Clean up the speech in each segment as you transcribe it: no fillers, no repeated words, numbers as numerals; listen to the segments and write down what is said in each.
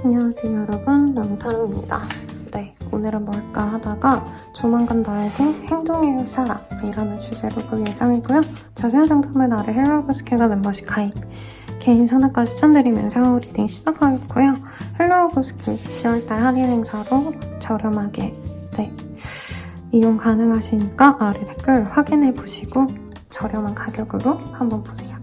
안녕하세요 여러분, 랑타로입니다. 네, 오늘은 뭘까 하다가 조만간 나에게 행동해줄 사람이라는 주제로 볼 예정이고요. 자세한 상담은 아래 헬로우버스케가 멤버십 가입, 개인 상담까지 추천드리면 상호 리딩 시작하겠고요. 헬로우버스케 10월달 할인 행사로 저렴하게 이용 가능하시니까 아래 댓글 확인해보시고 저렴한 가격으로 한번 보세요.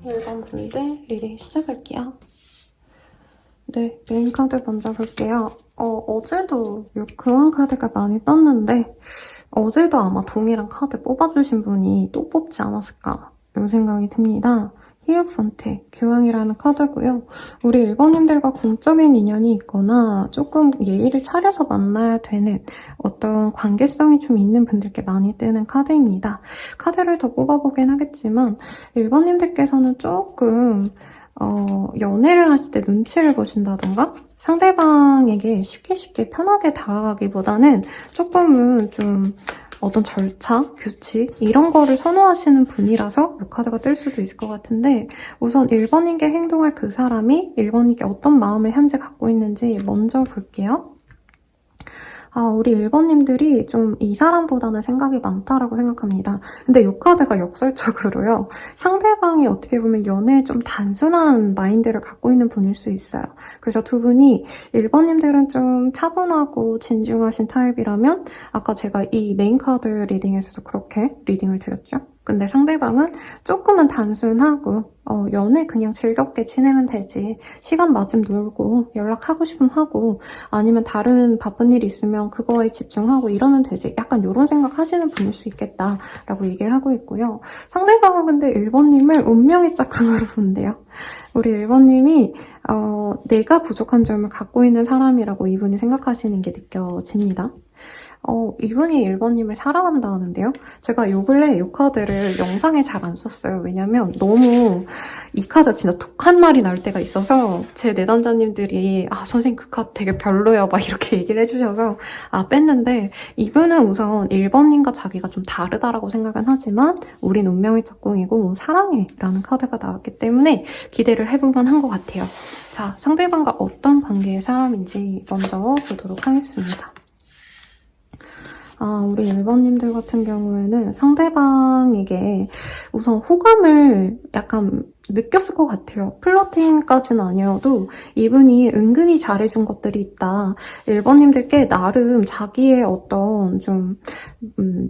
일반 분들 리딩 시작할게요. 네, 메인 카드 먼저 볼게요. 어제도 교환 카드가 많이 떴는데 어제도 아마 동일한 카드 뽑아주신 분이 또 뽑지 않았을까 이런 생각이 듭니다. 히에로판트, 교황이라는 카드고요. 우리 1번님들과 공적인 인연이 있거나 조금 예의를 차려서 만나야 되는 어떤 관계성이 좀 있는 분들께 많이 뜨는 카드입니다. 카드를 더 뽑아보긴 하겠지만 1번님들께서는 조금 연애를 하실 때 눈치를 보신다던가 상대방에게 쉽게 편하게 다가가기보다는 조금은 좀 어떤 절차, 규칙 이런 거를 선호하시는 분이라서 이 카드가 뜰 수도 있을 것 같은데 우선 1번님께 행동할 그 사람이 1번님께 어떤 마음을 현재 갖고 있는지 먼저 볼게요. 우리 1번님들이 좀 이 사람보다는 생각이 많다라고 생각합니다. 근데 이 카드가 역설적으로요. 상대방이 어떻게 보면 연애에 좀 단순한 마인드를 갖고 있는 분일 수 있어요. 그래서 두 분이 1번님들은 좀 차분하고 진중하신 타입이라면 아까 제가 이 메인 카드 리딩에서도 그렇게 리딩을 드렸죠. 근데 상대방은 조금은 단순하고 연애 그냥 즐겁게 지내면 되지. 시간 맞으면 놀고 연락하고 싶으면 하고 아니면 다른 바쁜 일 있으면 그거에 집중하고 이러면 되지. 약간 이런 생각 하시는 분일 수 있겠다라고 얘기를 하고 있고요. 상대방은 근데 1번님을 운명의 짝꿍으로 본대요. 우리 1번님이 내가 부족한 점을 갖고 있는 사람이라고 이분이 생각하시는 게 느껴집니다. 이분이 1번님을 사랑한다 하는데요. 제가 요 근래 이 카드를 영상에 잘 안 썼어요. 왜냐면 너무 이 카드 진짜 독한 말이 나올 때가 있어서 제 내담자님들이 선생님 그 카드 되게 별로야 막 이렇게 얘기를 해주셔서 뺐는데 이분은 우선 1번님과 자기가 좀 다르다라고 생각은 하지만 우린 운명의 짝꿍이고 사랑해 라는 카드가 나왔기 때문에 기대를 해볼만 한 것 같아요. 자, 상대방과 어떤 관계의 사람인지 먼저 보도록 하겠습니다. 우리 1번님들 같은 경우에는 상대방에게 우선 호감을 약간 느꼈을 것 같아요. 플러팅까지는 아니어도 이분이 은근히 잘해준 것들이 있다. 1번님들께 나름 자기의 어떤 좀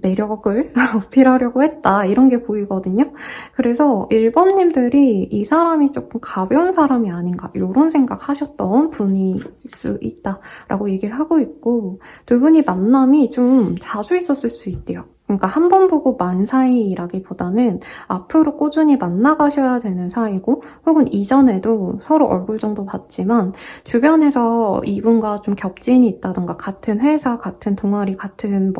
매력을 어필하려고 했다. 이런 게 보이거든요. 그래서 1번님들이 이 사람이 조금 가벼운 사람이 아닌가 이런 생각하셨던 분일 수 있다라고 얘기를 하고 있고 두 분이 만남이 좀 자주 있었을 수 있대요. 그러니까 한 번 보고 만 사이라기보다는 앞으로 꾸준히 만나가셔야 되는 사이고 혹은 이전에도 서로 얼굴 정도 봤지만 주변에서 이분과 좀 겹진이 있다던가 같은 회사, 같은 동아리, 같은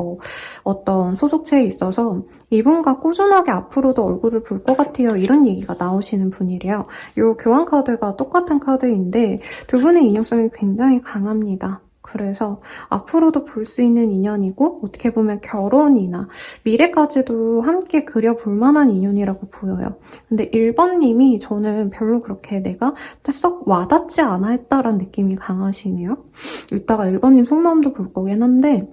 어떤 소속체에 있어서 이분과 꾸준하게 앞으로도 얼굴을 볼 것 같아요. 이런 얘기가 나오시는 분이래요. 이 교환 카드가 똑같은 카드인데 두 분의 인연성이 굉장히 강합니다. 그래서 앞으로도 볼 수 있는 인연이고 어떻게 보면 결혼이나 미래까지도 함께 그려볼 만한 인연이라고 보여요. 근데 1번님이 저는 별로 그렇게 내가 썩 와닿지 않아 했다라는 느낌이 강하시네요. 이따가 1번님 속마음도 볼 거긴 한데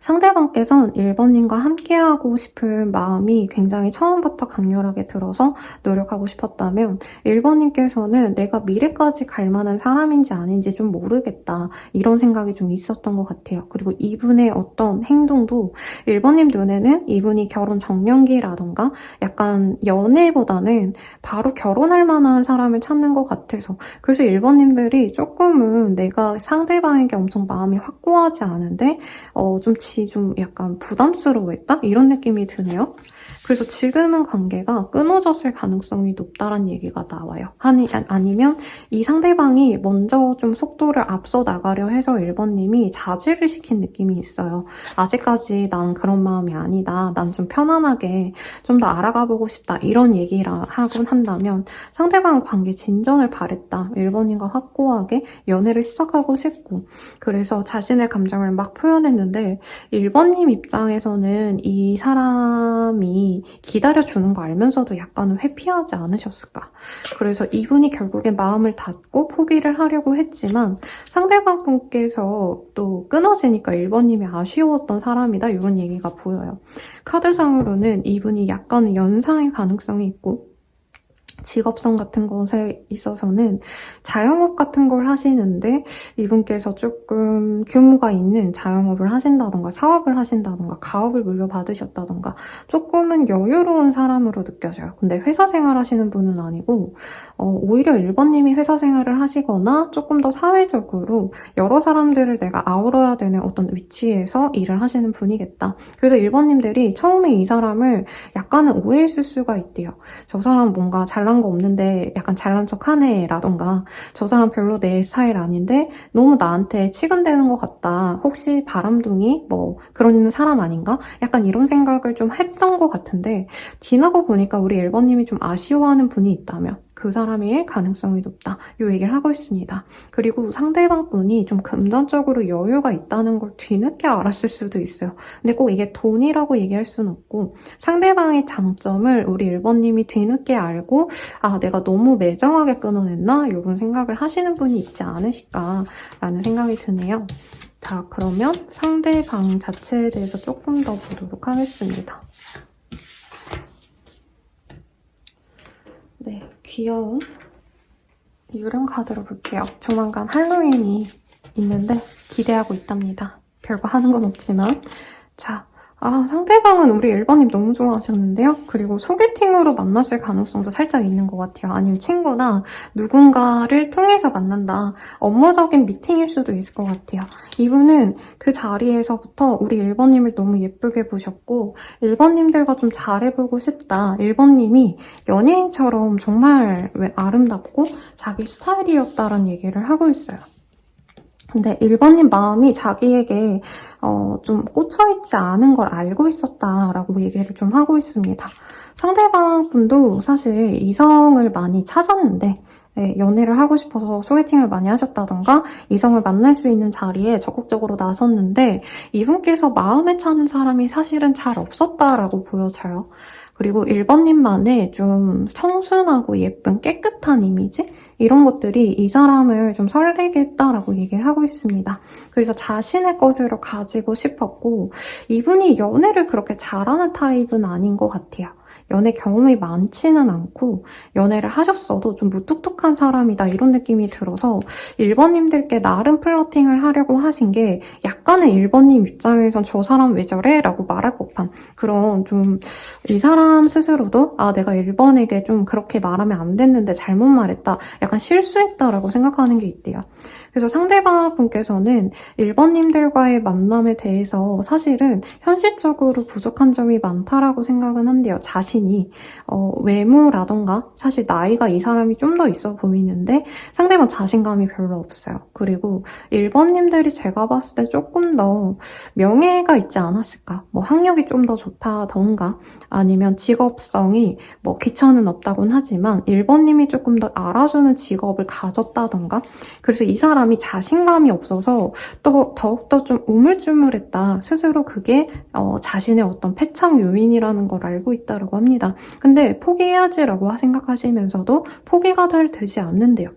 상대방께서는 1번님과 함께하고 싶은 마음이 굉장히 처음부터 강렬하게 들어서 노력하고 싶었다면 1번님께서는 내가 미래까지 갈 만한 사람인지 아닌지 좀 모르겠다 이런 생각이 좀 있었던 것 같아요. 그리고 이분의 어떤 행동도 1번님 눈에는 이분이 결혼 정년기라던가 약간 연애보다는 바로 결혼할 만한 사람을 찾는 것 같아서 그래서 1번님들이 조금은 내가 상대방에게 엄청 마음이 확고하지 않은데 좀 약간 부담스러워했다? 이런 느낌이 드네요. 그래서 지금은 관계가 끊어졌을 가능성이 높다는 얘기가 나와요. 아니면 이 상대방이 먼저 좀 속도를 앞서 나가려 해서 1번님이 자제를 시킨 느낌이 있어요. 아직까지 난 그런 마음이 아니다. 난 좀 편안하게 좀 더 알아가보고 싶다. 이런 얘기를 하곤 한다면 상대방은 관계 진전을 바랬다. 1번님과 확고하게 연애를 시작하고 싶고 그래서 자신의 감정을 막 표현했는데 1번님 입장에서는 이 사람이 기다려주는 거 알면서도 약간은 회피하지 않으셨을까. 그래서 이분이 결국엔 마음을 닫고 포기를 하려고 했지만 상대방 분께서 또 끊어지니까 1번님이 아쉬웠던 사람이다 이런 얘기가 보여요. 카드상으로는 이분이 약간은 연상의 가능성이 있고 직업성 같은 것에 있어서는 자영업 같은 걸 하시는데 이분께서 조금 규모가 있는 자영업을 하신다던가 사업을 하신다던가 가업을 물려받으셨다던가 조금은 여유로운 사람으로 느껴져요. 근데 회사 생활 하시는 분은 아니고 오히려 1번님이 회사 생활을 하시거나 조금 더 사회적으로 여러 사람들을 내가 아우러야 되는 어떤 위치에서 일을 하시는 분이겠다. 그래서 1번님들이 처음에 이 사람을 약간은 오해했을 수가 있대요. 저 사람 뭔가 잘난 거 없는데 약간 잘난 척 하네 라던가 저 사람 별로 내 스타일 아닌데 너무 나한테 치근대는 것 같다. 혹시 바람둥이? 그런 사람 아닌가? 약간 이런 생각을 좀 했던 것 같은데 지나고 보니까 우리 1번님이 좀 아쉬워하는 분이 있다면 그 사람일 가능성이 높다. 이 얘기를 하고 있습니다. 그리고 상대방 분이 좀 금전적으로 여유가 있다는 걸 뒤늦게 알았을 수도 있어요. 근데 꼭 이게 돈이라고 얘기할 수는 없고 상대방의 장점을 우리 1번님이 뒤늦게 알고 아 내가 너무 매정하게 끊어냈나? 이런 생각을 하시는 분이 있지 않으실까라는 생각이 드네요. 자, 그러면 상대방 자체에 대해서 조금 더 보도록 하겠습니다. 네, 귀여운 유령 카드로 볼게요. 조만간 할로윈이 있는데 기대하고 있답니다. 별거 하는 건 없지만. 자, 상대방은 우리 1번님 너무 좋아하셨는데요. 그리고 소개팅으로 만났을 가능성도 살짝 있는 것 같아요. 아니면 친구나 누군가를 통해서 만난다. 업무적인 미팅일 수도 있을 것 같아요. 이분은 그 자리에서부터 우리 1번님을 너무 예쁘게 보셨고 1번님들과 좀 잘해보고 싶다. 1번님이 연예인처럼 정말 아름답고 자기 스타일이었다라는 얘기를 하고 있어요. 근데 1번님 마음이 자기에게 좀 꽂혀있지 않은 걸 알고 있었다라고 얘기를 좀 하고 있습니다. 상대방 분도 사실 이성을 많이 찾았는데 네, 연애를 하고 싶어서 소개팅을 많이 하셨다던가 이성을 만날 수 있는 자리에 적극적으로 나섰는데 이분께서 마음에 차는 사람이 사실은 잘 없었다라고 보여져요. 그리고 1번님만의 좀 청순하고 예쁜 깨끗한 이미지? 이런 것들이 이 사람을 좀 설레게 했다라고 얘기를 하고 있습니다. 그래서 자신의 것으로 가지고 싶었고 이분이 연애를 그렇게 잘하는 타입은 아닌 것 같아요. 연애 경험이 많지는 않고 연애를 하셨어도 좀 무뚝뚝한 사람이다 이런 느낌이 들어서 1번님들께 나름 플러팅을 하려고 하신 게 약간은 1번님 입장에선 저 사람 왜 저래? 라고 말할 법한 그런 좀 이 사람 스스로도 내가 1번에게 좀 그렇게 말하면 안 됐는데 잘못 말했다. 약간 실수했다라고 생각하는 게 있대요. 그래서 상대방 분께서는 1번님들과의 만남에 대해서 사실은 현실적으로 부족한 점이 많다라고 생각은 한대요. 자신이 외모라던가 사실 나이가 이 사람이 좀 더 있어 보이는데 상대방 자신감이 별로 없어요. 그리고 1번님들이 제가 봤을 때 조금 더 명예가 있지 않았을까? 뭐 학력이 좀 더 좋다던가 아니면 직업성이 뭐 귀천은 없다곤 하지만 1번님이 조금 더 알아주는 직업을 가졌다던가 그래서 이 사람이 자신감이 없어서 또 더욱더 좀 우물쭈물했다. 스스로 그게 자신의 어떤 패착 요인이라는 걸 알고 있다고 합니다. 근데 포기해야지라고 생각하시면서도 포기가 되지 않는데요.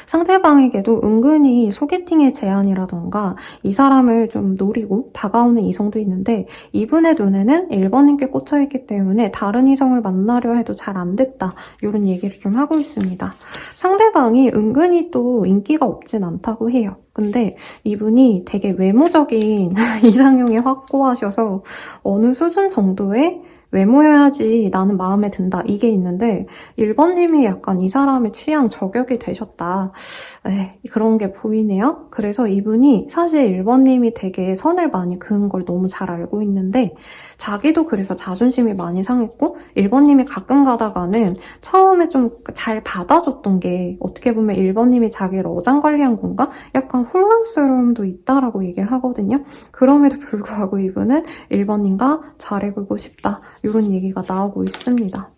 상대방에게도 은근히 소개팅의 제안이라던가 이 사람을 좀 노리고 다가오는 이성도 있는데 이분의 눈에는 1번님께 꽂혀있기 때문에 다른 이성을 만나려 해도 잘 안 됐다. 이런 얘기를 좀 하고 있습니다. 상대방이 은근히 또 인기가 없진 않다고 해요. 근데 이분이 되게 외모적인 이상형이 확고하셔서 어느 수준 정도의 외모여야지 나는 마음에 든다 이게 있는데 1번님이 약간 이 사람의 취향 저격이 되셨다 그런 게 보이네요. 그래서 이분이 사실 1번님이 되게 선을 많이 그은 걸 너무 잘 알고 있는데 자기도 그래서 자존심이 많이 상했고 1번님이 가끔 가다가는 처음에 좀 잘 받아줬던 게 어떻게 보면 1번님이 자기를 어장관리한 건가? 약간 혼란스러움도 있다라고 얘기를 하거든요. 그럼에도 불구하고 이분은 1번님과 잘해보고 싶다. 이런 얘기가 나오고 있습니다.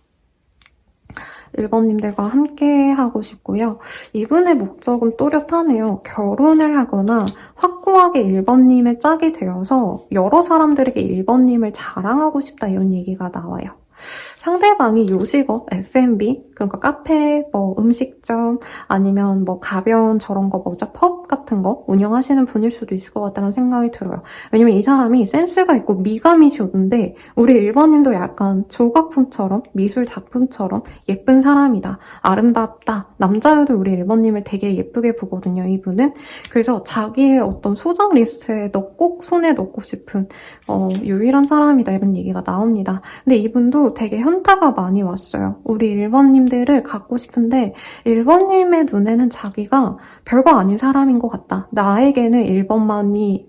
1번님들과 함께 하고 싶고요. 이분의 목적은 또렷하네요. 결혼을 하거나 확고하게 1번님의 짝이 되어서 여러 사람들에게 1번님을 자랑하고 싶다 이런 얘기가 나와요. 상대방이 요식업, F&B, 그러니까 카페, 뭐 음식점, 아니면 뭐 가벼운 저런 거 뭐죠? 펍 같은 거 운영하시는 분일 수도 있을 것 같다는 생각이 들어요. 왜냐면 이 사람이 센스가 있고 미감이 좋은데 우리 1번님도 약간 조각품처럼 미술 작품처럼 예쁜 사람이다. 아름답다. 남자여도 우리 1번님을 되게 예쁘게 보거든요. 이분은. 그래서 자기의 어떤 소장 리스트에 꼭 손에 넣고 싶은 유일한 사람이다. 이런 얘기가 나옵니다. 근데 이분도 되게 현타가 많이 왔어요. 우리 1번님들을 갖고 싶은데 1번님의 눈에는 자기가 별거 아닌 사람인 것 같다. 나에게는 1번만이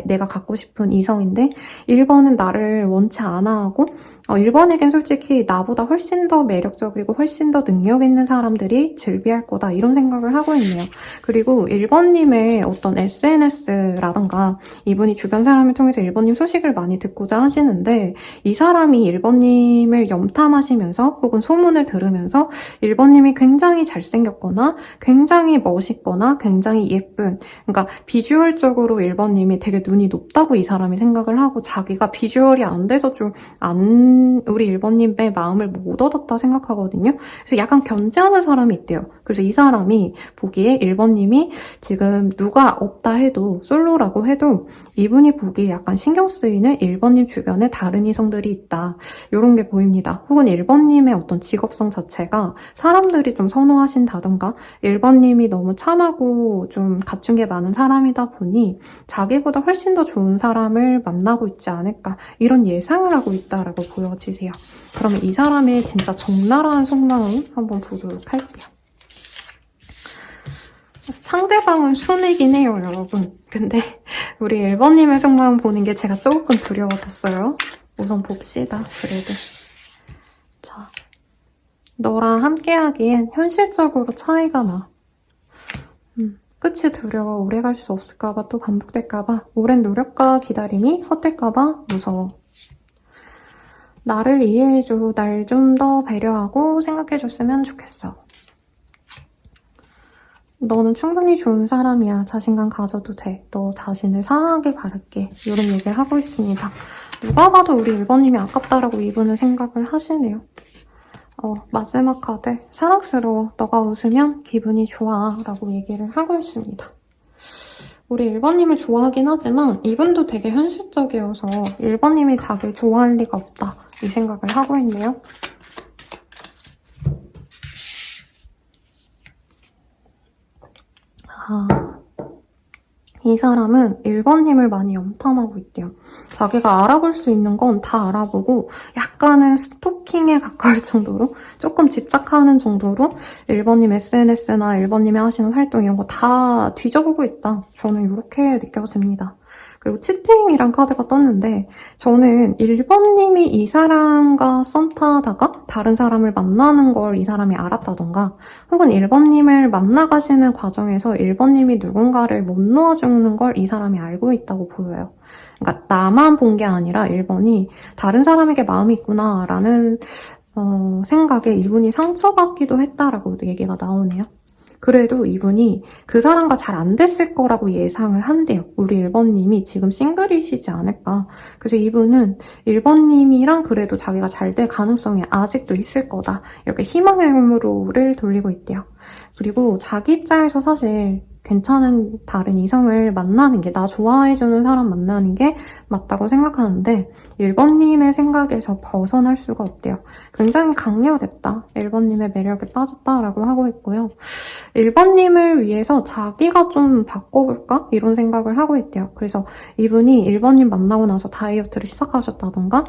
내가 갖고 싶은 이성인데 1번은 나를 원치 않아 하고 1번에겐 솔직히 나보다 훨씬 더 매력적이고 훨씬 더 능력 있는 사람들이 즐비할 거다 이런 생각을 하고 있네요. 그리고 1번님의 어떤 SNS라던가 이분이 주변 사람을 통해서 1번님 소식을 많이 듣고자 하시는데 이 사람이 1번님을 염탐하시면서 혹은 소문을 들으면서 1번님이 굉장히 잘생겼거나 굉장히 멋있거나 굉장히 예쁜, 그러니까 비주얼적으로 1번님이 되게 눈이 높다고 이 사람이 생각을 하고 자기가 비주얼이 안 돼서 좀 우리 1번님의 마음을 못 얻었다 생각하거든요. 그래서 약간 견제하는 사람이 있대요. 그래서 이 사람이 보기에 1번님이 지금 누가 없다 해도 솔로라고 해도 이분이 보기에 약간 신경 쓰이는 1번님 주변에 다른 이성들이 있다. 이런 게 보입니다. 혹은 1번님의 어떤 직업성 자체가 사람들이 좀 선호하신다던가 1번님이 너무 참하고 좀 갖춘 게 많은 사람이다 보니 자기보다 훨씬 더 좋은 사람을 만나고 있지 않을까 이런 예상을 하고 있다라고 보여지세요. 그러면 이 사람의 진짜 적나라한 속마음 한번 보도록 할게요. 상대방은 순이긴 해요, 여러분. 근데 우리 1번님의 속마음 보는 게 제가 조금 두려워졌어요. 우선 봅시다, 그래도. 자, 너랑 함께하기엔 현실적으로 차이가 나. 끝이 두려워 오래 갈 수 없을까봐 또 반복될까봐 오랜 노력과 기다림이 헛될까봐 무서워. 나를 이해해줘. 날 좀 더 배려하고 생각해줬으면 좋겠어. 너는 충분히 좋은 사람이야. 자신감 가져도 돼. 너 자신을 사랑하길 바랄게. 이런 얘기를 하고 있습니다. 누가 봐도 우리 1번님이 아깝다라고 이분은 생각을 하시네요. 마지막 카드. 사랑스러워. 너가 웃으면 기분이 좋아. 라고 얘기를 하고 있습니다. 우리 1번님을 좋아하긴 하지만 이분도 되게 현실적이어서 1번님이 자기를 좋아할 리가 없다. 이 생각을 하고 있네요. 이 사람은 1번님을 많이 염탐하고 있대요. 자기가 알아볼 수 있는 건 다 알아보고 약간은 스토킹에 가까울 정도로 조금 집착하는 정도로 1번님 SNS나 1번님이 하시는 활동 이런 거 다 뒤져보고 있다. 저는 이렇게 느껴집니다. 그리고 치팅이란 카드가 떴는데 저는 1번님이 이 사람과 썸 타다가 다른 사람을 만나는 걸 이 사람이 알았다던가 혹은 1번님을 만나가시는 과정에서 1번님이 누군가를 못 놓아주는 걸 이 사람이 알고 있다고 보여요. 그러니까 나만 본 게 아니라 1번이 다른 사람에게 마음이 있구나라는 생각에 이분이 상처받기도 했다라고 얘기가 나오네요. 그래도 이분이 그 사람과 잘 안 됐을 거라고 예상을 한대요. 우리 1번님이 지금 싱글이시지 않을까. 그래서 이분은 1번님이랑 그래도 자기가 잘 될 가능성이 아직도 있을 거다. 이렇게 희망의 흐름으로를 돌리고 있대요. 그리고 자기 입장에서 사실 괜찮은 다른 이성을 만나는 게, 나 좋아해주는 사람 만나는 게 맞다고 생각하는데 1번님의 생각에서 벗어날 수가 없대요. 굉장히 강렬했다. 1번님의 매력에 빠졌다라고 하고 있고요. 1번님을 위해서 자기가 좀 바꿔볼까? 이런 생각을 하고 있대요. 그래서 이분이 1번님 만나고 나서 다이어트를 시작하셨다던가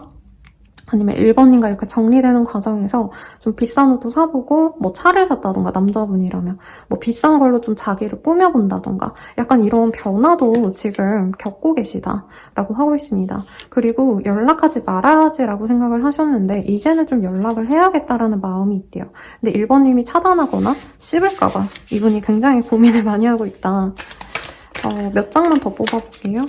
아니면 1번님과 이렇게 정리되는 과정에서 좀 비싼 옷도 사보고 뭐 차를 샀다던가 남자분이라면 뭐 비싼 걸로 좀 자기를 꾸며본다던가 약간 이런 변화도 지금 겪고 계시다라고 하고 있습니다. 그리고 연락하지 말아야지라고 생각을 하셨는데 이제는 좀 연락을 해야겠다라는 마음이 있대요. 근데 1번님이 차단하거나 씹을까봐 이분이 굉장히 고민을 많이 하고 있다. 몇 장만 더 뽑아볼게요.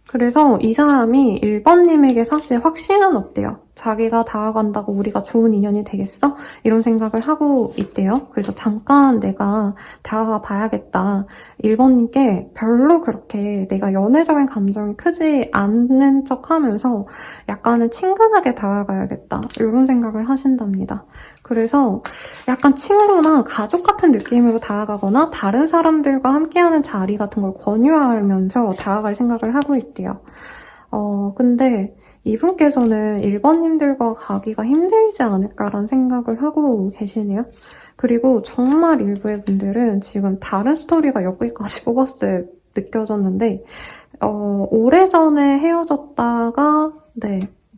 그래서 이 사람이 1번님에게 사실 확신은 없대요. 자기가 다가간다고 우리가 좋은 인연이 되겠어? 이런 생각을 하고 있대요. 그래서 잠깐 내가 다가가 봐야겠다. 1번님께 별로 그렇게 내가 연애적인 감정이 크지 않는 척 하면서 약간은 친근하게 다가가야겠다. 이런 생각을 하신답니다. 그래서 약간 친구나 가족 같은 느낌으로 다가가거나 다른 사람들과 함께하는 자리 같은 걸 권유하면서 다가갈 생각을 하고 있대요. 근데 이분께서는 1번님들과 가기가 힘들지 않을까라는 생각을 하고 계시네요. 그리고 정말 일부의 분들은 지금 다른 스토리가 여기까지 뽑았을 때 느껴졌는데 오래전에 헤어졌다가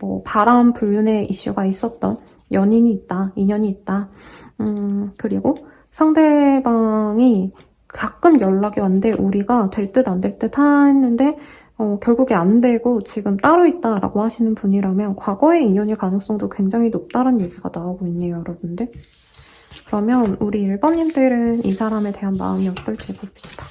뭐 바람 불륜의 이슈가 있었던 연인이 있다, 인연이 있다. 그리고 상대방이 가끔 연락이 왔는데 우리가 될 듯 안 될 듯 했는데 결국에 안 되고 지금 따로 있다라고 하시는 분이라면 과거의 인연일 가능성도 굉장히 높다는 얘기가 나오고 있네요, 여러분들. 그러면 우리 1번님들은 이 사람에 대한 마음이 어떨지 봅시다.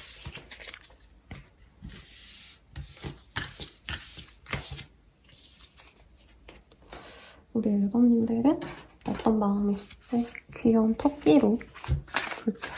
우리 1번님들은 어떤 마음이 있을지 귀여운 토끼로 볼게요.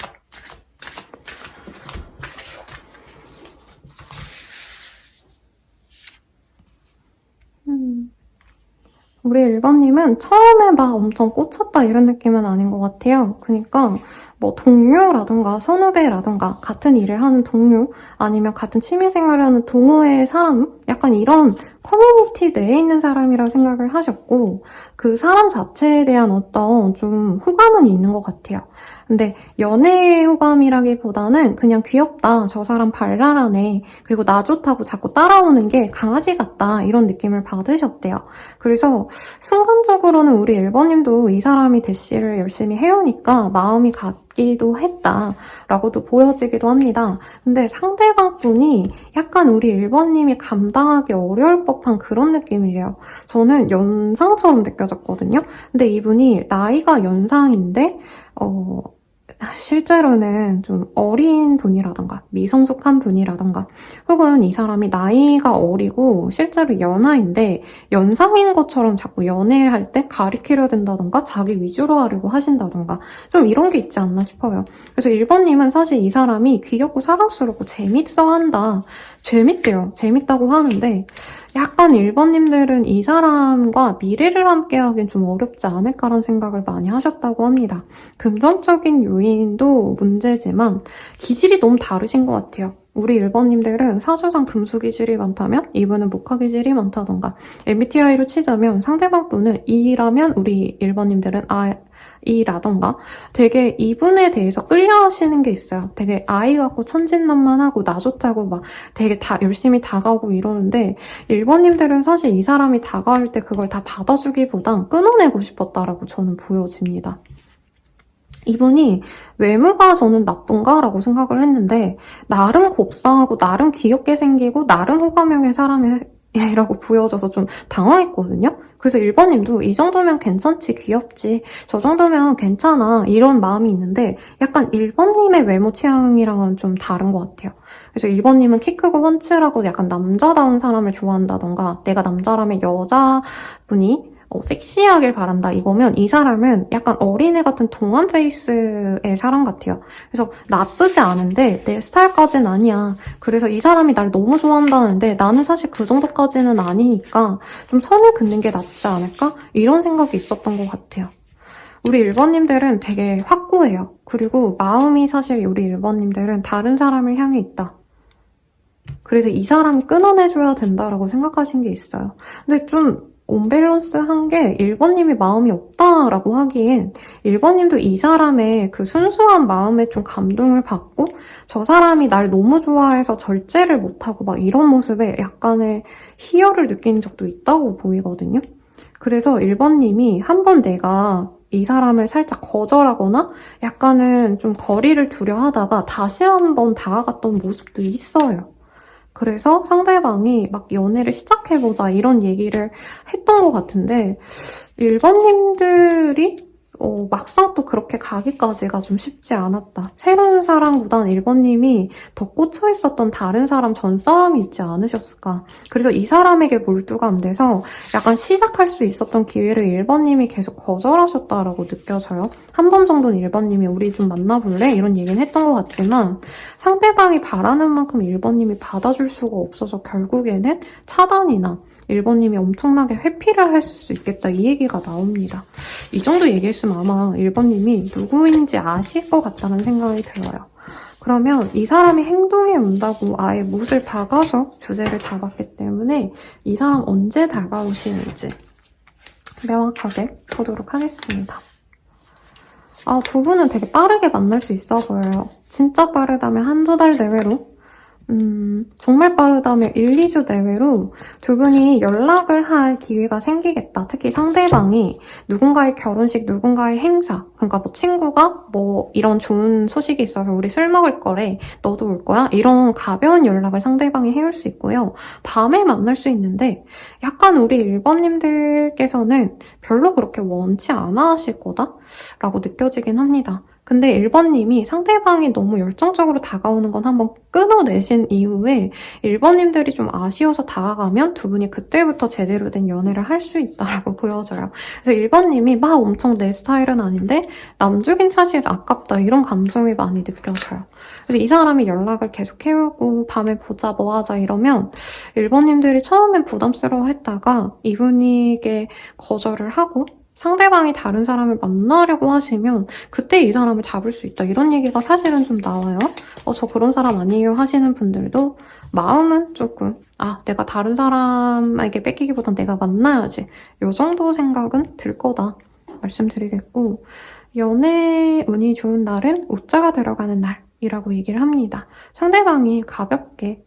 우리 1번님은 처음에 막 엄청 꽂혔다 이런 느낌은 아닌 것 같아요. 그러니까 뭐 동료라던가 선후배라던가 같은 일을 하는 동료 아니면 같은 취미생활을 하는 동호회의 사람 약간 이런 커뮤니티 내에 있는 사람이라 생각을 하셨고 그 사람 자체에 대한 어떤 좀 호감은 있는 것 같아요. 근데 연애 호감이라기보다는 그냥 귀엽다, 저 사람 발랄하네, 그리고 나 좋다고 자꾸 따라오는 게 강아지 같다 이런 느낌을 받으셨대요. 그래서 순간적으로는 우리 1번님도 이 사람이 대시를 열심히 해오니까 마음이 같기도 했다라고도 보여지기도 합니다. 근데 상대방 분이 약간 우리 1번님이 감당하기 어려울 법한 그런 느낌이에요. 저는 연상처럼 느껴졌거든요. 근데 이분이 나이가 연상인데 실제로는 좀 어린 분이라던가 미성숙한 분이라던가 혹은 이 사람이 나이가 어리고 실제로 연하인데 연상인 것처럼 자꾸 연애할 때 가리키려 든다던가 자기 위주로 하려고 하신다던가 좀 이런 게 있지 않나 싶어요. 그래서 1번님은 사실 이 사람이 귀엽고 사랑스럽고 재밌어 한다. 재밌대요. 재밌다고 하는데 약간 1번님들은 이 사람과 미래를 함께 하긴 좀 어렵지 않을까라는 생각을 많이 하셨다고 합니다. 금전적인 요인도 문제지만 기질이 너무 다르신 것 같아요. 우리 1번님들은 사주상 금수 기질이 많다면 이분은 목화 기질이 많다던가 MBTI로 치자면 상대방 분은 E라면 우리 1번님들은 I라던가 되게 이분에 대해서 끌려하시는 게 있어요. 되게 아이 같고 천진난만하고 나 좋다고 막 되게 다 열심히 다가오고 이러는데 1번님들은 사실 이 사람이 다가올 때 그걸 다 받아주기보단 끊어내고 싶었다라고 저는 보여집니다. 이분이 외모가 저는 나쁜가? 라고 생각을 했는데 나름 곱상하고 나름 귀엽게 생기고 나름 호감형의 사람이라고 보여져서 좀 당황했거든요. 그래서 1번님도 이 정도면 괜찮지, 귀엽지, 저 정도면 괜찮아 이런 마음이 있는데 약간 1번님의 외모 취향이랑은 좀 다른 것 같아요. 그래서 1번님은 키 크고 훤칠하고 약간 남자다운 사람을 좋아한다던가 내가 남자라면 여자분이 섹시하길 바란다 이거면 이 사람은 약간 어린애 같은 동안 페이스의 사람 같아요. 그래서 나쁘지 않은데 내 스타일까지는 아니야. 그래서 이 사람이 날 너무 좋아한다는데 나는 사실 그 정도까지는 아니니까 좀 선을 긋는 게 낫지 않을까? 이런 생각이 있었던 것 같아요. 우리 1번님들은 되게 확고해요. 그리고 마음이 사실 우리 1번님들은 다른 사람을 향해 있다. 그래서 이 사람이 끊어내줘야 된다라고 생각하신 게 있어요. 근데 좀 온밸런스한 게 1번님이 마음이 없다라고 하기엔 1번님도 이 사람의 그 순수한 마음에 좀 감동을 받고 저 사람이 날 너무 좋아해서 절제를 못하고 막 이런 모습에 약간의 희열을 느낀 적도 있다고 보이거든요. 그래서 1번님이 한번 내가 이 사람을 살짝 거절하거나 약간은 좀 거리를 두려 하다가 다시 한번 다가갔던 모습도 있어요. 그래서 상대방이 막 연애를 시작해보자 이런 얘기를 했던 것 같은데 1번님들이 막상 또 그렇게 가기까지가 좀 쉽지 않았다. 새로운 사람보단 1번님이 더 꽂혀있었던 다른 사람 전 싸움이 있지 않으셨을까. 그래서 이 사람에게 몰두가 안 돼서 약간 시작할 수 있었던 기회를 1번님이 계속 거절하셨다라고 느껴져요. 한 번 정도는 1번님이 우리 좀 만나볼래? 이런 얘기는 했던 것 같지만 상대방이 바라는 만큼 1번님이 받아줄 수가 없어서 결국에는 차단이나 1번님이 엄청나게 회피를 할 수 있겠다 이 얘기가 나옵니다. 이 정도 얘기했으면 아마 1번님이 누구인지 아실 것 같다는 생각이 들어요. 그러면 이 사람이 행동에 온다고 아예 못을 박아서 주제를 잡았기 때문에 이 사람 언제 다가오시는지 명확하게 보도록 하겠습니다. 두 분은 되게 빠르게 만날 수 있어 보여요. 진짜 빠르다면 한두 달 내외로 정말 빠르다면 1, 2주 내외로 두 분이 연락을 할 기회가 생기겠다. 특히 상대방이 누군가의 결혼식, 누군가의 행사, 그러니까 뭐 친구가 뭐 이런 좋은 소식이 있어서 우리 술 먹을 거래, 너도 올 거야? 이런 가벼운 연락을 상대방이 해올 수 있고요. 밤에 만날 수 있는데 약간 우리 1번님들께서는 별로 그렇게 원치 않아 하실 거다라고 느껴지긴 합니다. 근데 1번님이 상대방이 너무 열정적으로 다가오는 건 한번 끊어내신 이후에 1번님들이 좀 아쉬워서 다가가면 두 분이 그때부터 제대로 된 연애를 할 수 있다라고 보여져요. 그래서 1번님이 막 엄청 내 스타일은 아닌데 남주긴 사실 아깝다 이런 감정이 많이 느껴져요. 그래서 이 사람이 연락을 계속 해오고 밤에 보자 뭐 하자 이러면 1번님들이 처음엔 부담스러워 했다가 이분에게 거절을 하고 상대방이 다른 사람을 만나려고 하시면 그때 이 사람을 잡을 수 있다. 이런 얘기가 사실은 좀 나와요. 저 그런 사람 아니에요 하시는 분들도 마음은 조금 내가 다른 사람에게 뺏기기보단 내가 만나야지. 요 정도 생각은 들 거다 말씀드리겠고 연애 운이 좋은 날은 옷자가 들어가는 날이라고 얘기를 합니다. 상대방이 가볍게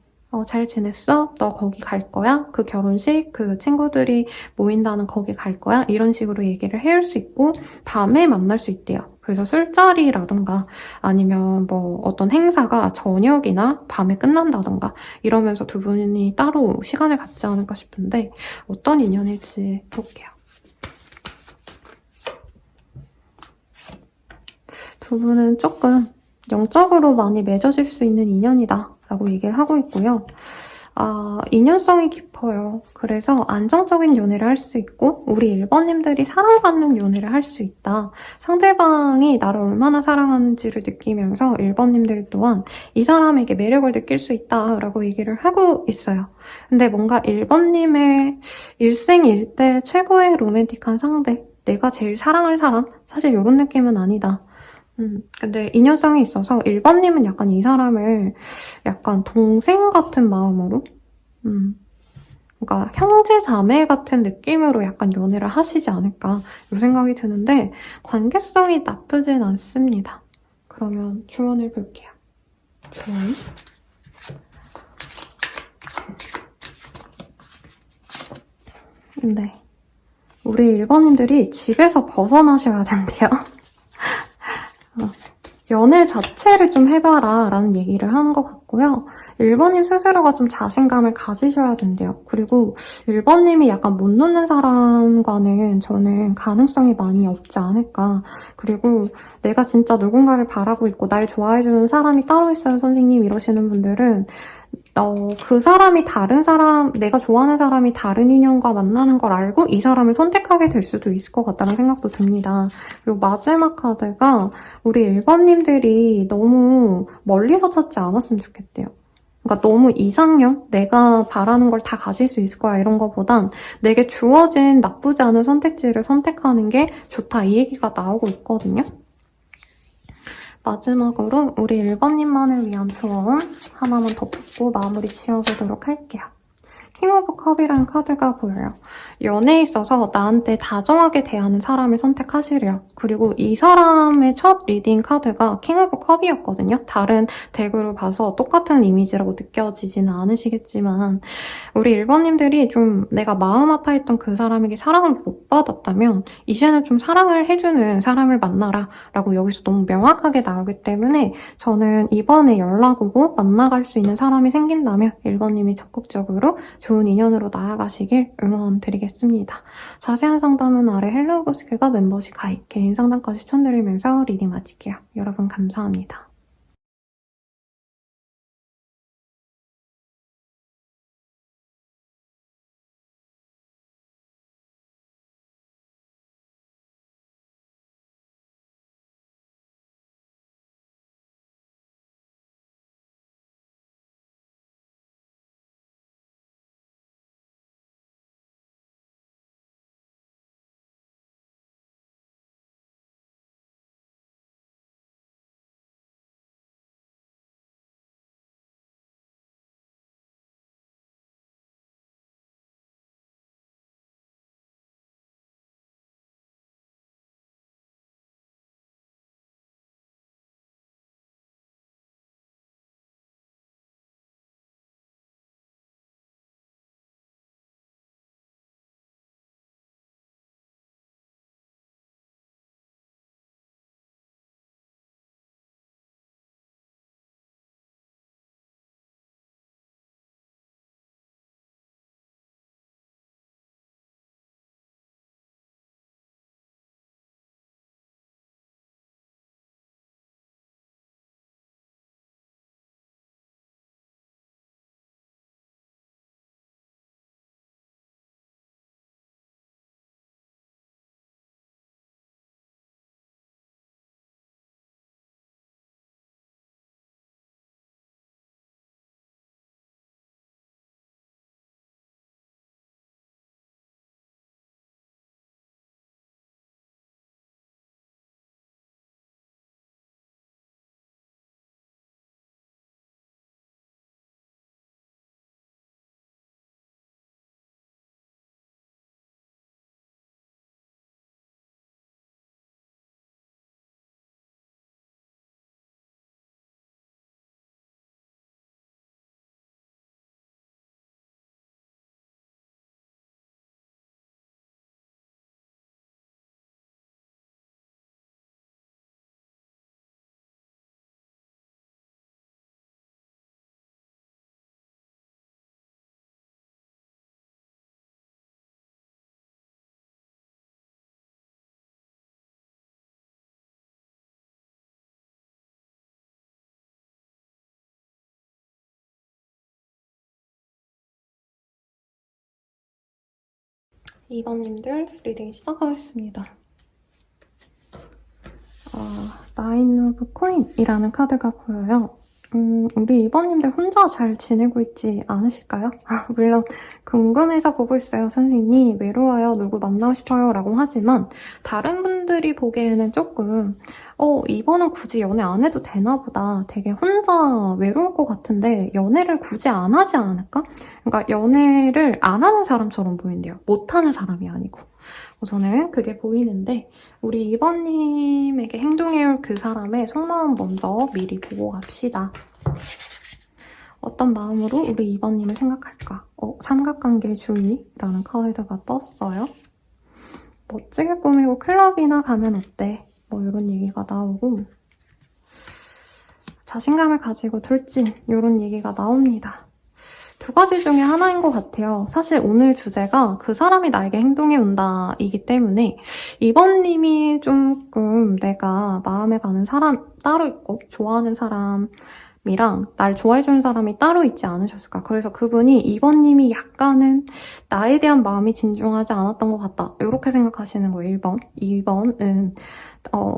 잘 지냈어? 너 거기 갈 거야? 그 결혼식, 그 친구들이 모인다는 거기 갈 거야? 이런 식으로 얘기를 해올 수 있고 밤에 만날 수 있대요. 그래서 술자리라던가 아니면 뭐 어떤 행사가 저녁이나 밤에 끝난다던가 이러면서 두 분이 따로 시간을 갖지 않을까 싶은데 어떤 인연일지 볼게요. 두 분은 조금 영적으로 많이 맺어질 수 있는 인연이다 라고 얘기를 하고 있고요. 인연성이 깊어요. 그래서 안정적인 연애를 할 수 있고 우리 1번님들이 사랑받는 연애를 할 수 있다. 상대방이 나를 얼마나 사랑하는지를 느끼면서 1번님들 또한 이 사람에게 매력을 느낄 수 있다라고 얘기를 하고 있어요. 근데 뭔가 1번님의 일생일대 최고의 로맨틱한 상대, 내가 제일 사랑할 사람? 사실 이런 느낌은 아니다. 근데 인연성이 있어서 1번님은 약간 이 사람을 약간 동생 같은 마음으로 그러니까 형제 자매 같은 느낌으로 약간 연애를 하시지 않을까 이 생각이 드는데 관계성이 나쁘진 않습니다. 그러면 조언을 볼게요. 조언. 네. 우리 1번님들이 집에서 벗어나셔야 된대요. 연애 자체를 좀 해봐라 라는 얘기를 하는 것 같고요. 1번님 스스로가 좀 자신감을 가지셔야 된대요. 그리고 1번님이 약간 못 놓는 사람과는 저는 가능성이 많이 없지 않을까. 그리고 내가 진짜 누군가를 바라고 있고 날 좋아해주는 사람이 따로 있어요 선생님 이러시는 분들은 그 사람이 다른 사람, 내가 좋아하는 사람이 다른 인연과 만나는 걸 알고 이 사람을 선택하게 될 수도 있을 것 같다는 생각도 듭니다. 그리고 마지막 카드가 우리 1번님들이 너무 멀리서 찾지 않았으면 좋겠대요. 그러니까 너무 이상형? 내가 바라는 걸 다 가질 수 있을 거야 이런 거보단 내게 주어진 나쁘지 않은 선택지를 선택하는 게 좋다 이 얘기가 나오고 있거든요. 마지막으로 우리 1번님만을 위한 조언 하나만 더 붙고 마무리 지어보도록 할게요. 킹 오브 컵이라는 카드가 보여요. 연애에 있어서 나한테 다정하게 대하는 사람을 선택하시래요. 그리고 이 사람의 첫 리딩 카드가 킹 오브 컵이었거든요. 다른 덱으로 봐서 똑같은 이미지라고 느껴지지는 않으시겠지만 우리 1번님들이 좀 내가 마음 아파했던 그 사람에게 사랑을 못 받았다면 이제는 좀 사랑을 해주는 사람을 만나라 라고 여기서 너무 명확하게 나오기 때문에 저는 이번에 연락 오고 만나갈 수 있는 사람이 생긴다면 1번님이 적극적으로 좋은 인연으로 나아가시길 응원드리겠습니다. 자세한 상담은 아래 헬로우 스킬과 멤버십 가입, 개인 상담까지 추천드리면서 리딩 마칠게요. 여러분 감사합니다. 2번님들 리딩 시작하겠습니다. 나인 오브 코인이라는 카드가 보여요. 우리 2번님들 혼자 잘 지내고 있지 않으실까요? 물론 궁금해서 보고 있어요. 선생님 외로워요. 누구 만나고 싶어요? 라고 하지만 다른 분들이 보기에는 조금 2번은 굳이 연애 안 해도 되나 보다. 되게 혼자 외로울 것 같은데 연애를 굳이 안 하지 않을까? 그러니까 연애를 안 하는 사람처럼 보인대요. 못하는 사람이 아니고. 우선은 그게 보이는데 우리 2번님에게 행동해올 그 사람의 속마음 먼저 미리 보고 갑시다. 어떤 마음으로 우리 2번님을 생각할까? 삼각관계 주의라는 카드가 떴어요. 멋지게 꾸미고 클럽이나 가면 어때? 뭐 이런 얘기가 나오고 자신감을 가지고 돌진 이런 얘기가 나옵니다. 두 가지 중에 하나인 것 같아요. 사실 오늘 주제가 그 사람이 나에게 행동해 온다 이기 때문에 2번님이 조금 내가 마음에 가는 사람 따로 있고 좋아하는 사람이랑 날 좋아해주는 사람이 따로 있지 않으셨을까. 그래서 그분이 2번님이 약간은 나에 대한 마음이 진중하지 않았던 것 같다. 이렇게 생각하시는 거예요. 1번. 2번은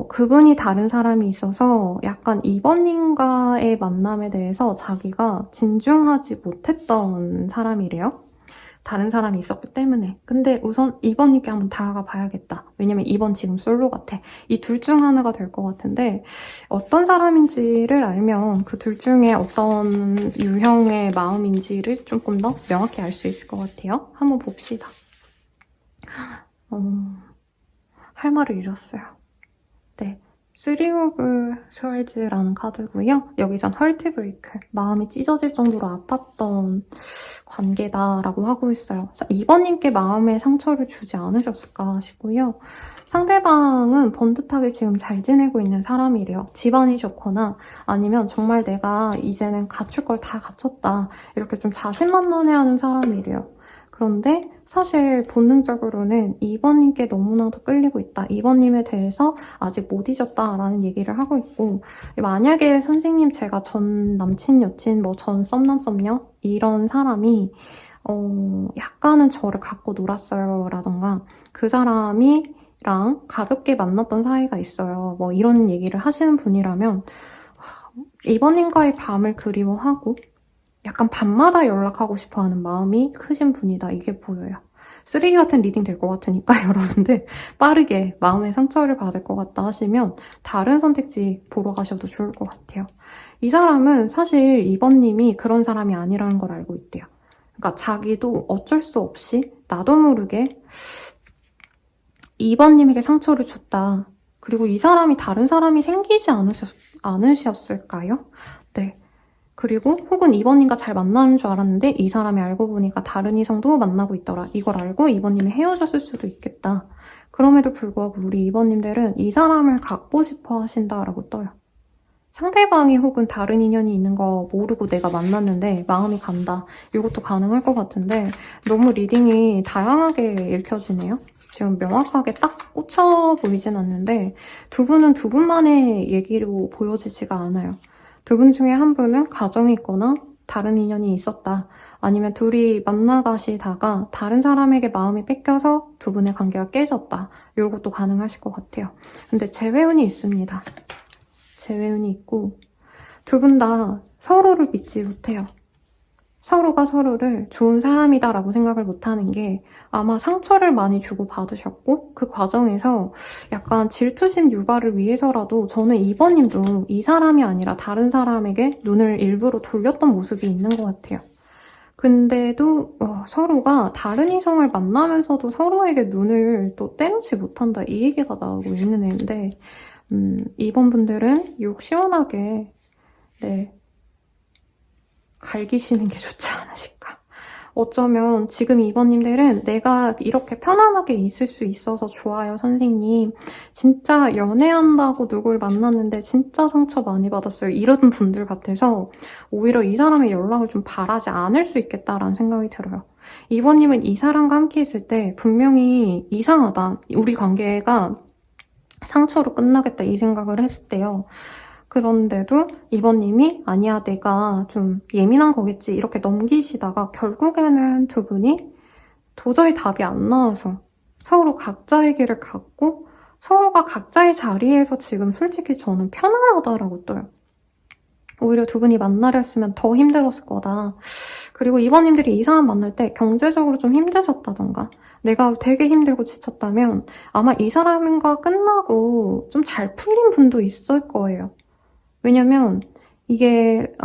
그분이 다른 사람이 있어서 약간 2번님과의 만남에 대해서 자기가 진중하지 못했던 사람이래요. 다른 사람이 있었기 때문에. 근데 우선 2번님께 한번 다가가 봐야겠다. 왜냐면 2번 지금 솔로 같아. 이 둘 중 하나가 될 것 같은데 어떤 사람인지를 알면 그 둘 중에 어떤 유형의 마음인지를 조금 더 명확히 알 수 있을 것 같아요. 한번 봅시다. 할 말을 잃었어요. 네, 3 오브 스월즈라는 카드고요. 여기선 헐트 브레이크, 마음이 찢어질 정도로 아팠던 관계다라고 하고 있어요. 2번님께 마음의 상처를 주지 않으셨을까 싶고요. 상대방은 번듯하게 지금 잘 지내고 있는 사람이래요. 집안이 좋거나 아니면 정말 내가 이제는 갖출 걸 다 갖췄다. 이렇게 좀 자신만만해하는 사람이래요. 그런데 사실 본능적으로는 2번님께 너무나도 끌리고 있다. 2번님에 대해서 아직 못 잊었다라는 얘기를 하고 있고 만약에 선생님 제가 전 남친, 여친, 뭐 전 썸남, 썸녀 이런 사람이 약간은 저를 갖고 놀았어요 라던가 그 사람이랑 가볍게 만났던 사이가 있어요. 뭐 이런 얘기를 하시는 분이라면 2번님과의 밤을 그리워하고 약간 밤마다 연락하고 싶어하는 마음이 크신 분이다. 이게 보여요. 쓰레기 같은 리딩 될 것 같으니까 여러분들 빠르게 마음의 상처를 받을 것 같다 하시면 다른 선택지 보러 가셔도 좋을 것 같아요. 이 사람은 사실 2번님이 그런 사람이 아니라는 걸 알고 있대요. 그러니까 자기도 어쩔 수 없이 나도 모르게 2번님에게 상처를 줬다. 그리고 이 사람이 다른 사람이 생기지 않으셨을까요? 네. 그리고 혹은 2번님과 잘 만나는 줄 알았는데 이 사람이 알고 보니까 다른 이성도 만나고 있더라. 이걸 알고 2번님이 헤어졌을 수도 있겠다. 그럼에도 불구하고 우리 2번님들은 이 사람을 갖고 싶어 하신다라고 떠요. 상대방이 혹은 다른 인연이 있는 거 모르고 내가 만났는데 마음이 간다. 이것도 가능할 것 같은데 너무 리딩이 다양하게 읽혀지네요. 지금 명확하게 딱 꽂혀 보이진 않는데 두 분은 두 분만의 얘기로 보여지지가 않아요. 두 분 중에 한 분은 가정이 있거나 다른 인연이 있었다. 아니면 둘이 만나가시다가 다른 사람에게 마음이 뺏겨서 두 분의 관계가 깨졌다. 이것도 가능하실 것 같아요. 근데 재회운이 있습니다. 재회운이 있고 두 분 다 서로를 믿지 못해요. 서로가 서로를 좋은 사람이다라고 생각을 못하는 게 아마 상처를 많이 주고받으셨고 그 과정에서 약간 질투심 유발을 위해서라도 저는 2번님도 이 사람이 아니라 다른 사람에게 눈을 일부러 돌렸던 모습이 있는 것 같아요. 근데도 서로가 다른 이성을 만나면서도 서로에게 눈을 또 떼놓지 못한다 이 얘기가 나오고 있는 애인데 2번 분들은 욕 시원하게 갈기시는 게 좋지 않으실까. 어쩌면 지금 2번님들은 내가 이렇게 편안하게 있을 수 있어서 좋아요, 선생님. 진짜 연애한다고 누굴 만났는데 진짜 상처 많이 받았어요. 이런 분들 같아서 오히려 이 사람의 연락을 좀 바라지 않을 수 있겠다라는 생각이 들어요. 2번님은 이 사람과 함께 있을 때 분명히 이상하다. 우리 관계가 상처로 끝나겠다 이 생각을 했을 때요. 그런데도 2번님이 아니야 내가 좀 예민한 거겠지 이렇게 넘기시다가 결국에는 두 분이 도저히 답이 안 나와서 서로 각자의 길을 갔고 서로가 각자의 자리에서 지금 솔직히 저는 편안하다라고 떠요. 오히려 두 분이 만나려 했으면 더 힘들었을 거다. 그리고 이번님들이 이 사람 만날 때 경제적으로 좀 힘드셨다던가 내가 되게 힘들고 지쳤다면 아마 이 사람과 끝나고 좀 잘 풀린 분도 있을 거예요. 왜냐면 이게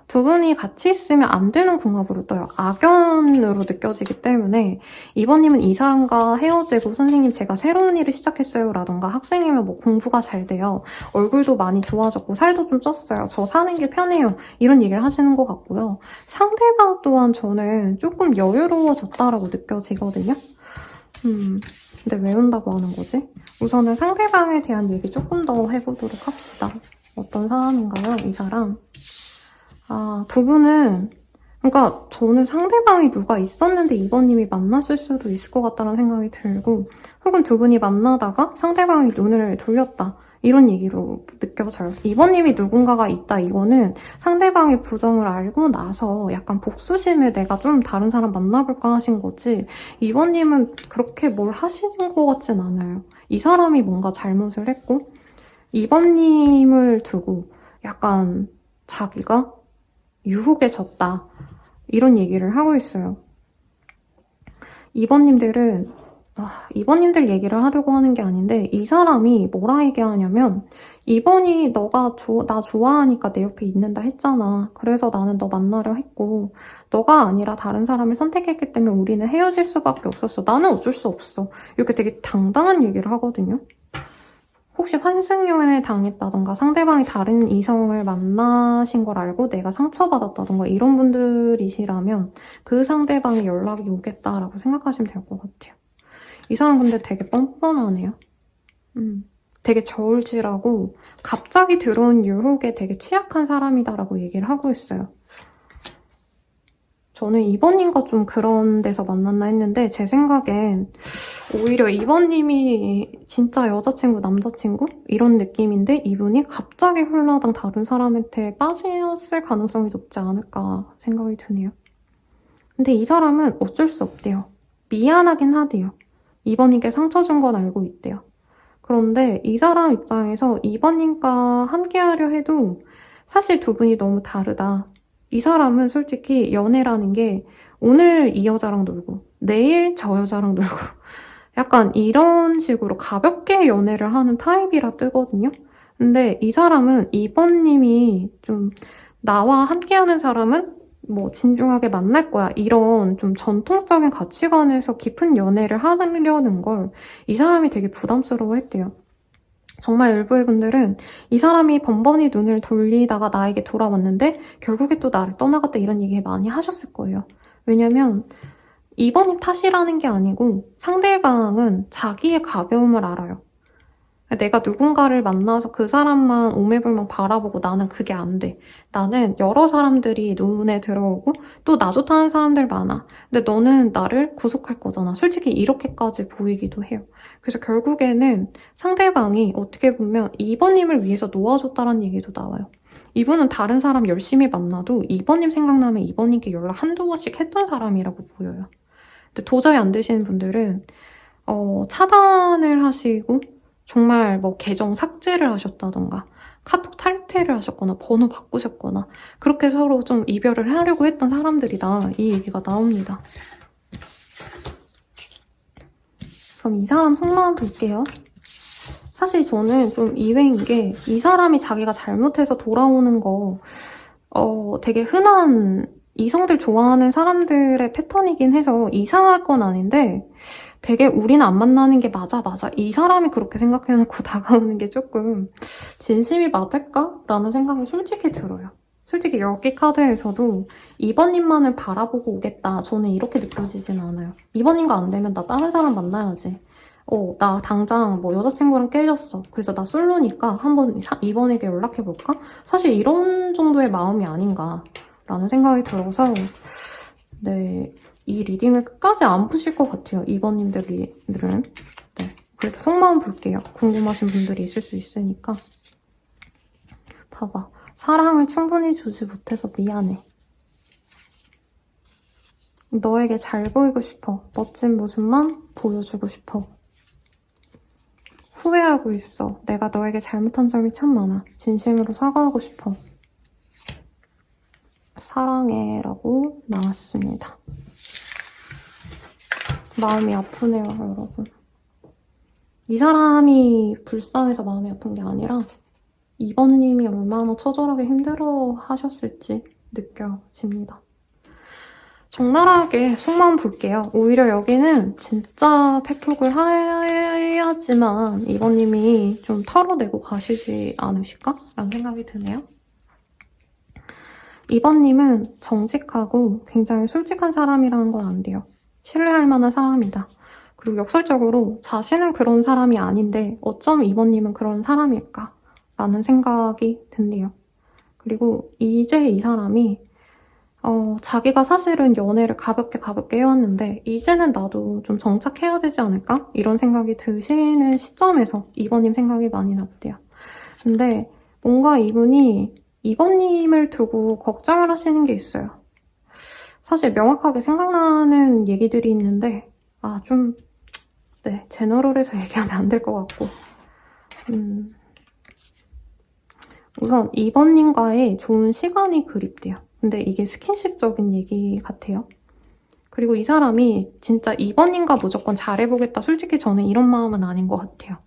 두 분이 같이 있으면 안 되는 궁합으로 떠요. 악연으로 느껴지기 때문에 이번님은 이 사람과 헤어지고 선생님 제가 새로운 일을 시작했어요 라던가 학생이면 뭐 공부가 잘 돼요. 얼굴도 많이 좋아졌고 살도 좀 쪘어요. 저 사는 게 편해요. 이런 얘기를 하시는 것 같고요. 상대방 또한 저는 조금 여유로워졌다라고 느껴지거든요. 근데 왜 온다고 하는 거지? 우선은 상대방에 대한 얘기 조금 더 해보도록 합시다. 어떤 사람인가요, 이 사람? 두 분은, 그러니까 저는 상대방이 누가 있었는데 이번님이 만났을 수도 있을 것 같다는 생각이 들고, 혹은 두 분이 만나다가 상대방이 눈을 돌렸다. 이런 얘기로 느껴져요. 이번님이 누군가가 있다. 이거는 상대방의 부정을 알고 나서 약간 복수심에 내가 좀 다른 사람 만나볼까 하신 거지, 이번님은 그렇게 뭘 하시는 것 같진 않아요. 이 사람이 뭔가 잘못을 했고, 이번님을 두고 약간 자기가 유혹에 졌다. 이런 얘기를 하고 있어요. 이번님들 얘기를 하려고 하는 게 아닌데 이 사람이 뭐라 얘기하냐면 이번이 너가 나 좋아하니까 내 옆에 있는다 했잖아. 그래서 나는 너 만나려 했고 너가 아니라 다른 사람을 선택했기 때문에 우리는 헤어질 수밖에 없었어. 나는 어쩔 수 없어. 이렇게 되게 당당한 얘기를 하거든요. 혹시 환승연애 당했다던가 상대방이 다른 이성을 만나신 걸 알고 내가 상처받았다던가 이런 분들이시라면 그 상대방이 연락이 오겠다라고 생각하시면 될 것 같아요. 이 사람 근데 되게 뻔뻔하네요. 되게 저울질하고 갑자기 들어온 유혹에 되게 취약한 사람이다라고 얘기를 하고 있어요. 저는 이번님과 좀 그런 데서 만났나 했는데 제 생각엔 오히려 이번님이 진짜 여자친구, 남자친구? 이런 느낌인데 이분이 갑자기 홀라당 다른 사람한테 빠졌을 가능성이 높지 않을까 생각이 드네요. 근데 이 사람은 어쩔 수 없대요. 미안하긴 하대요. 이번님께 상처 준 건 알고 있대요. 그런데 이 사람 입장에서 이번님과 함께하려 해도 사실 두 분이 너무 다르다. 이 사람은 솔직히 연애라는 게 오늘 이 여자랑 놀고 내일 저 여자랑 놀고 약간 이런 식으로 가볍게 연애를 하는 타입이라 뜨거든요. 근데 이 사람은 이번님이 좀 나와 함께하는 사람은 뭐 진중하게 만날 거야 이런 좀 전통적인 가치관에서 깊은 연애를 하려는 걸 이 사람이 되게 부담스러워 했대요. 정말 일부의 분들은 이 사람이 번번이 눈을 돌리다가 나에게 돌아왔는데 결국에 또 나를 떠나갔다 이런 얘기 많이 하셨을 거예요. 왜냐면 이번님 탓이라는 게 아니고 상대방은 자기의 가벼움을 알아요. 내가 누군가를 만나서 그 사람만 오매불망 바라보고 나는 그게 안 돼. 나는 여러 사람들이 눈에 들어오고 또 나 좋다는 사람들 많아. 근데 너는 나를 구속할 거잖아. 솔직히 이렇게까지 보이기도 해요. 그래서 결국에는 상대방이 어떻게 보면 이번님을 위해서 놓아줬다는 얘기도 나와요. 이분은 다른 사람 열심히 만나도 이번님 생각나면 이번님께 연락 한두 번씩 했던 사람이라고 보여요. 근데 도저히 안 되시는 분들은 차단을 하시고 정말 뭐 계정 삭제를 하셨다던가 카톡 탈퇴를 하셨거나 번호 바꾸셨거나 그렇게 서로 좀 이별을 하려고 했던 사람들이다. 이 얘기가 나옵니다. 그럼 이 사람 속마음 볼게요. 사실 저는 좀 이외인 게 이 사람이 자기가 잘못해서 돌아오는 거 되게 흔한 이성들 좋아하는 사람들의 패턴이긴 해서 이상할 건 아닌데 되게 우리는 안 만나는 게 맞아. 이 사람이 그렇게 생각해놓고 다가오는 게 조금 진심이 맞을까라는 생각이 솔직히 들어요. 솔직히 여기 카드에서도 이번님만을 바라보고 오겠다. 저는 이렇게 느껴지진 않아요. 이번님과 안 되면 나 다른 사람 만나야지. 나 당장 뭐 여자친구랑 깨졌어. 그래서 나 솔로니까 한번 이번에게 연락해볼까? 사실 이런 정도의 마음이 아닌가라는 생각이 들어서 네, 이 리딩을 끝까지 안 푸실 것 같아요. 이번님들은. 네, 그래도 속마음 볼게요. 궁금하신 분들이 있을 수 있으니까. 봐봐. 사랑을 충분히 주지 못해서 미안해. 너에게 잘 보이고 싶어. 멋진 모습만 보여주고 싶어. 후회하고 있어. 내가 너에게 잘못한 점이 참 많아. 진심으로 사과하고 싶어. 사랑해 라고 나왔습니다. 마음이 아프네요, 여러분. 이 사람이 불쌍해서 마음이 아픈 게 아니라 2번님이 얼마나 처절하게 힘들어 하셨을지 느껴집니다. 적나라하게 속마음 볼게요. 오히려 여기는 진짜 팩톡을 해야지만 2번님이 좀 털어내고 가시지 않으실까? 라는 생각이 드네요. 2번님은 정직하고 굉장히 솔직한 사람이라는 건 안 돼요. 신뢰할 만한 사람이다. 그리고 역설적으로 자신은 그런 사람이 아닌데 어쩜 2번님은 그런 사람일까? 라는 생각이 든대요. 그리고 이제 이 사람이 자기가 사실은 연애를 가볍게 해왔는데 이제는 나도 좀 정착해야 되지 않을까? 이런 생각이 드시는 시점에서 2번님 생각이 많이 났대요. 근데 뭔가 이분이 2번님을 두고 걱정을 하시는 게 있어요. 사실 명확하게 생각나는 얘기들이 있는데 제너럴해서 얘기하면 안 될 것 같고 우선 2번님과의 좋은 시간이 그립대요. 근데 이게 스킨십적인 얘기 같아요. 그리고 이 사람이 진짜 2번님과 무조건 잘해보겠다. 솔직히 저는 이런 마음은 아닌 것 같아요.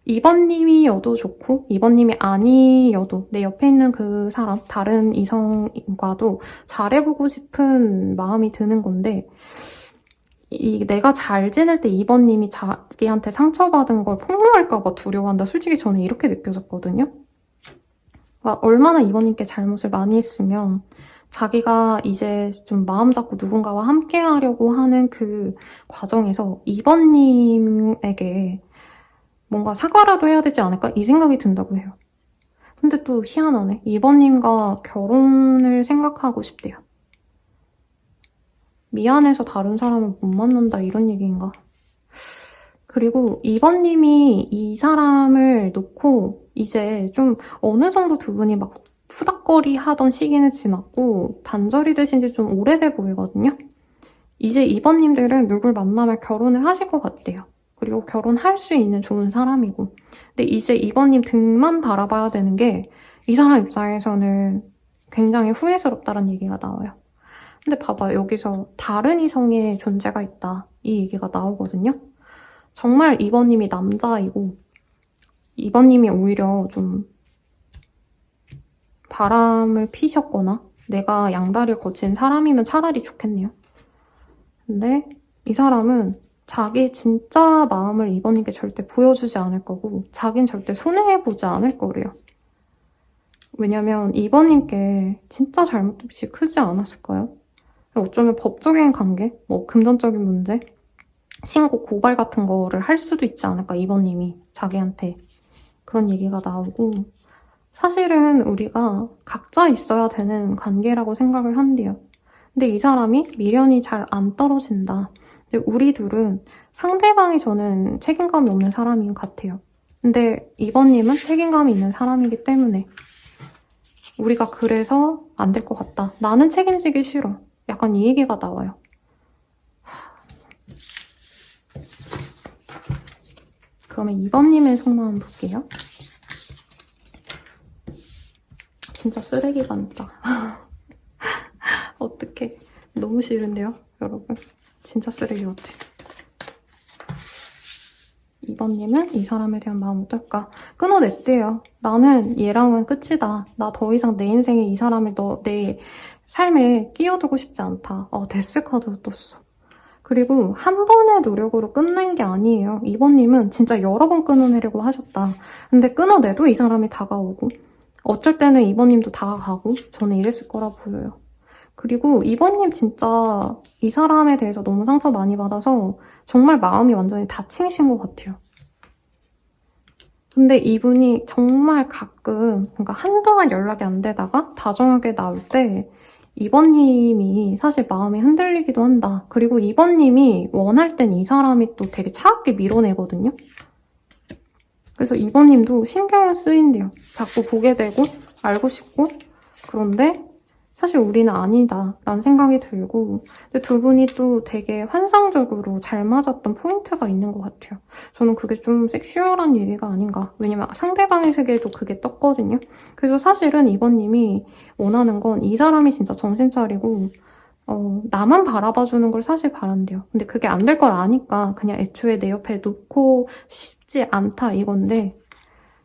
2번님이어도 좋고 2번님이 아니어도 내 옆에 있는 그 사람, 다른 이성과도 잘해보고 싶은 마음이 드는 건데 내가 잘 지낼 때 2번님이 자기한테 상처받은 걸 폭로할까 봐 두려워한다. 솔직히 저는 이렇게 느껴졌거든요. 그러니까 얼마나 2번님께 잘못을 많이 했으면 자기가 이제 좀 마음 잡고 누군가와 함께 하려고 하는 그 과정에서 2번님에게 뭔가 사과라도 해야 되지 않을까? 이 생각이 든다고 해요. 근데 또 희한하네. 2번님과 결혼을 생각하고 싶대요. 미안해서 다른 사람을 못 만난다 이런 얘기인가? 그리고 2번님이 이 사람을 놓고 이제 좀 어느 정도 두 분이 막 푸닥거리 하던 시기는 지났고 단절이 되신 지 좀 오래돼 보이거든요. 이제 2번님들은 누굴 만나면 결혼을 하실 것 같대요. 그리고 결혼할 수 있는 좋은 사람이고. 근데 이제 2번님 등만 바라봐야 되는 게 이 사람 입장에서는 굉장히 후회스럽다는 얘기가 나와요. 근데 봐봐, 여기서 다른 이성의 존재가 있다. 이 얘기가 나오거든요. 정말 2번님이 남자이고 2번님이 오히려 좀 바람을 피셨거나 내가 양다리를 거친 사람이면 차라리 좋겠네요. 근데 이 사람은 자기 진짜 마음을 2번님께 절대 보여주지 않을 거고 자긴 절대 손해보지 않을 거래요. 왜냐면 2번님께 진짜 잘못이 크지 않았을까요? 어쩌면 법적인 관계, 뭐 금전적인 문제, 신고, 고발 같은 거를 할 수도 있지 않을까, 2번님이 자기한테. 그런 얘기가 나오고 사실은 우리가 각자 있어야 되는 관계라고 생각을 한대요. 근데 이 사람이 미련이 잘 안 떨어진다. 근데 우리 둘은 상대방이 저는 책임감이 없는 사람인 것 같아요. 근데 2번님은 책임감이 있는 사람이기 때문에 우리가 그래서 안 될 것 같다. 나는 책임지기 싫어. 약간 이 얘기가 나와요. 그러면 2번님의 속마음 볼게요. 진짜 쓰레기 같다. 어떡해. 너무 싫은데요, 여러분? 진짜 쓰레기 같아. 2번님은 이 사람에 대한 마음 어떨까? 끊어냈대요. 나는 얘랑은 끝이다. 나 더 이상 내 인생에 이 사람을 내 삶에 끼워두고 싶지 않다. 데스 카드 떴어. 그리고 한 번의 노력으로 끝낸 게 아니에요. 2번님은 진짜 여러 번 끊어내려고 하셨다. 근데 끊어내도 이 사람이 다가오고 어쩔 때는 2번님도 다가가고 저는 이랬을 거라 보여요. 그리고 2번님 진짜 이 사람에 대해서 너무 상처 많이 받아서 정말 마음이 완전히 다치신 것 같아요. 근데 이분이 정말 가끔, 그러니까 한동안 연락이 안 되다가 다정하게 나올 때 2번님이 사실 마음이 흔들리기도 한다. 그리고 2번님이 원할 땐 이 사람이 또 되게 차갑게 밀어내거든요. 그래서 2번님도 신경을 쓰인대요. 자꾸 보게 되고 알고 싶고 그런데 사실 우리는 아니다라는 생각이 들고, 근데 두 분이 또 되게 환상적으로 잘 맞았던 포인트가 있는 것 같아요. 저는 그게 좀 섹슈얼한 얘기가 아닌가. 왜냐면 상대방의 세계에도 그게 떴거든요. 그래서 사실은 이번님이 원하는 건 이 사람이 진짜 정신 차리고 나만 바라봐주는 걸 사실 바란대요. 근데 그게 안 될 걸 아니까 그냥 애초에 내 옆에 놓고 싶지 않다 이건데,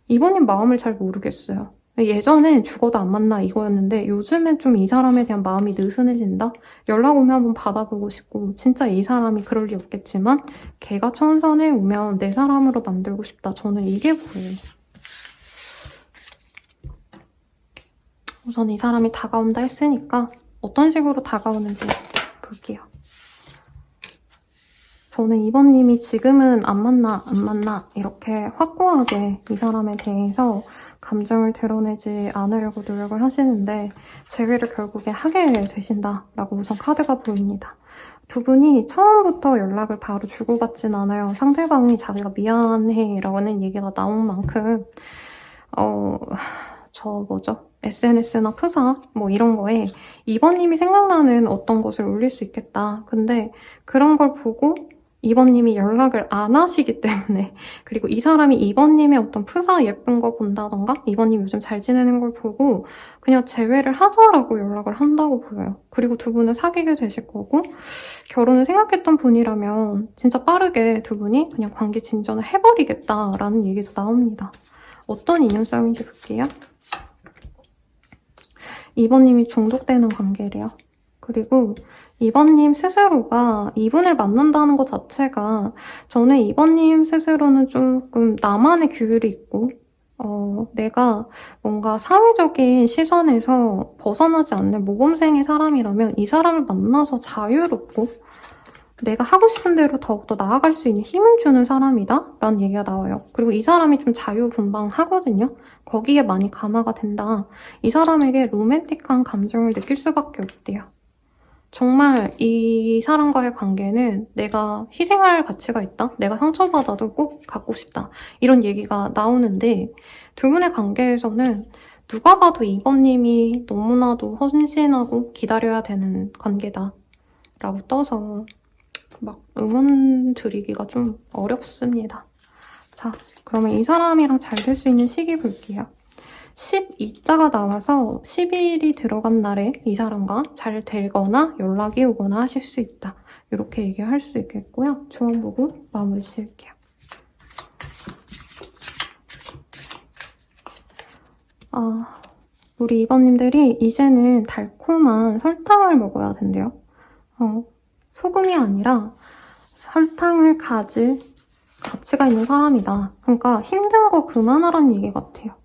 이번님 마음을 잘 모르겠어요. 예전엔 죽어도 안 만나 이거였는데 요즘엔 좀 이 사람에 대한 마음이 느슨해진다? 연락 오면 한번 받아보고 싶고, 진짜 이 사람이 그럴 리 없겠지만 걔가 천선에 오면 내 사람으로 만들고 싶다. 저는 이게 보여요. 우선 이 사람이 다가온다 했으니까 어떤 식으로 다가오는지 볼게요. 저는 이번님이 지금은 안 만나 이렇게 확고하게 이 사람에 대해서 감정을 드러내지 않으려고 노력을 하시는데 제외를 결국에 하게 되신다라고 우선 카드가 보입니다. 두 분이 처음부터 연락을 바로 주고받진 않아요. 상대방이 자기가 미안해 라는 얘기가 나온 만큼 SNS나 프사 뭐 이런 거에 이번님이 생각나는 어떤 것을 올릴 수 있겠다. 근데 그런 걸 보고 이번님이 연락을 안 하시기 때문에, 그리고 이 사람이 이번님의 어떤 프사 예쁜 거 본다던가 이번님 요즘 잘 지내는 걸 보고 그냥 제외를 하자라고 연락을 한다고 보여요. 그리고 두 분은 사귀게 되실 거고, 결혼을 생각했던 분이라면 진짜 빠르게 두 분이 그냥 관계 진전을 해버리겠다라는 얘기도 나옵니다. 어떤 인연성인지 볼게요. 이번님이 중독되는 관계래요. 그리고 이번님 스스로가 이분을 만난다는 것 자체가, 저는 이번님 스스로는 조금 나만의 규율이 있고 내가 뭔가 사회적인 시선에서 벗어나지 않는 모범생의 사람이라면 이 사람을 만나서 자유롭고 내가 하고 싶은 대로 더욱더 나아갈 수 있는 힘을 주는 사람이다 라는 얘기가 나와요. 그리고 이 사람이 좀 자유분방하거든요. 거기에 많이 감화가 된다. 이 사람에게 로맨틱한 감정을 느낄 수밖에 없대요. 정말 이 사람과의 관계는 내가 희생할 가치가 있다. 내가 상처받아도 꼭 갖고 싶다. 이런 얘기가 나오는데, 두 분의 관계에서는 누가 봐도 이번님이 너무나도 헌신하고 기다려야 되는 관계다 라고 떠서 막 응원 드리기가 좀 어렵습니다. 자, 그러면 이 사람이랑 잘 될 수 있는 시기 볼게요. 12자가 나와서 10일이 들어간 날에 이 사람과 잘 되거나 연락이 오거나 하실 수 있다. 이렇게 얘기할 수 있겠고요. 조언 보고 마무리 지을게요. 우리 이번님들이 이제는 달콤한 설탕을 먹어야 된대요. 소금이 아니라 설탕을 가질 가치가 있는 사람이다. 그러니까 힘든 거 그만하라는 얘기 같아요.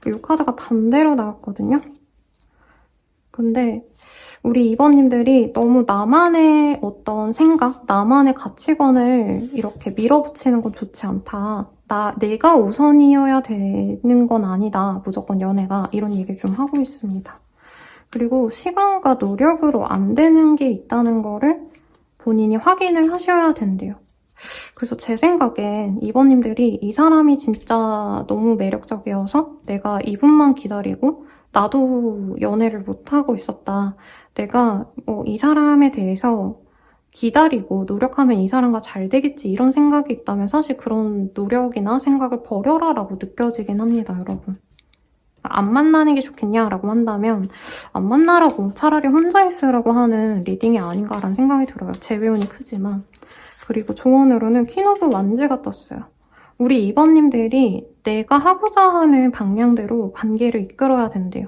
이 카드가 반대로 나왔거든요. 근데 우리 이번님들이 너무 나만의 어떤 생각, 나만의 가치관을 이렇게 밀어붙이는 건 좋지 않다. 내가 우선이어야 되는 건 아니다. 무조건 연애가. 이런 얘기를 좀 하고 있습니다. 그리고 시간과 노력으로 안 되는 게 있다는 거를 본인이 확인을 하셔야 된대요. 그래서 제 생각엔 이번님들이 이 사람이 진짜 너무 매력적이어서 내가 이분만 기다리고 나도 연애를 못하고 있었다. 내가 이 사람에 대해서 기다리고 노력하면 이 사람과 잘 되겠지 이런 생각이 있다면 사실 그런 노력이나 생각을 버려라라고 느껴지긴 합니다, 여러분. 안 만나는 게 좋겠냐라고 한다면 안 만나라고 차라리 혼자 있으라고 하는 리딩이 아닌가라는 생각이 들어요. 재배운이 크지만. 그리고 조언으로는 퀸 오브 완즈가 떴어요. 우리 이번님들이 내가 하고자 하는 방향대로 관계를 이끌어야 된대요.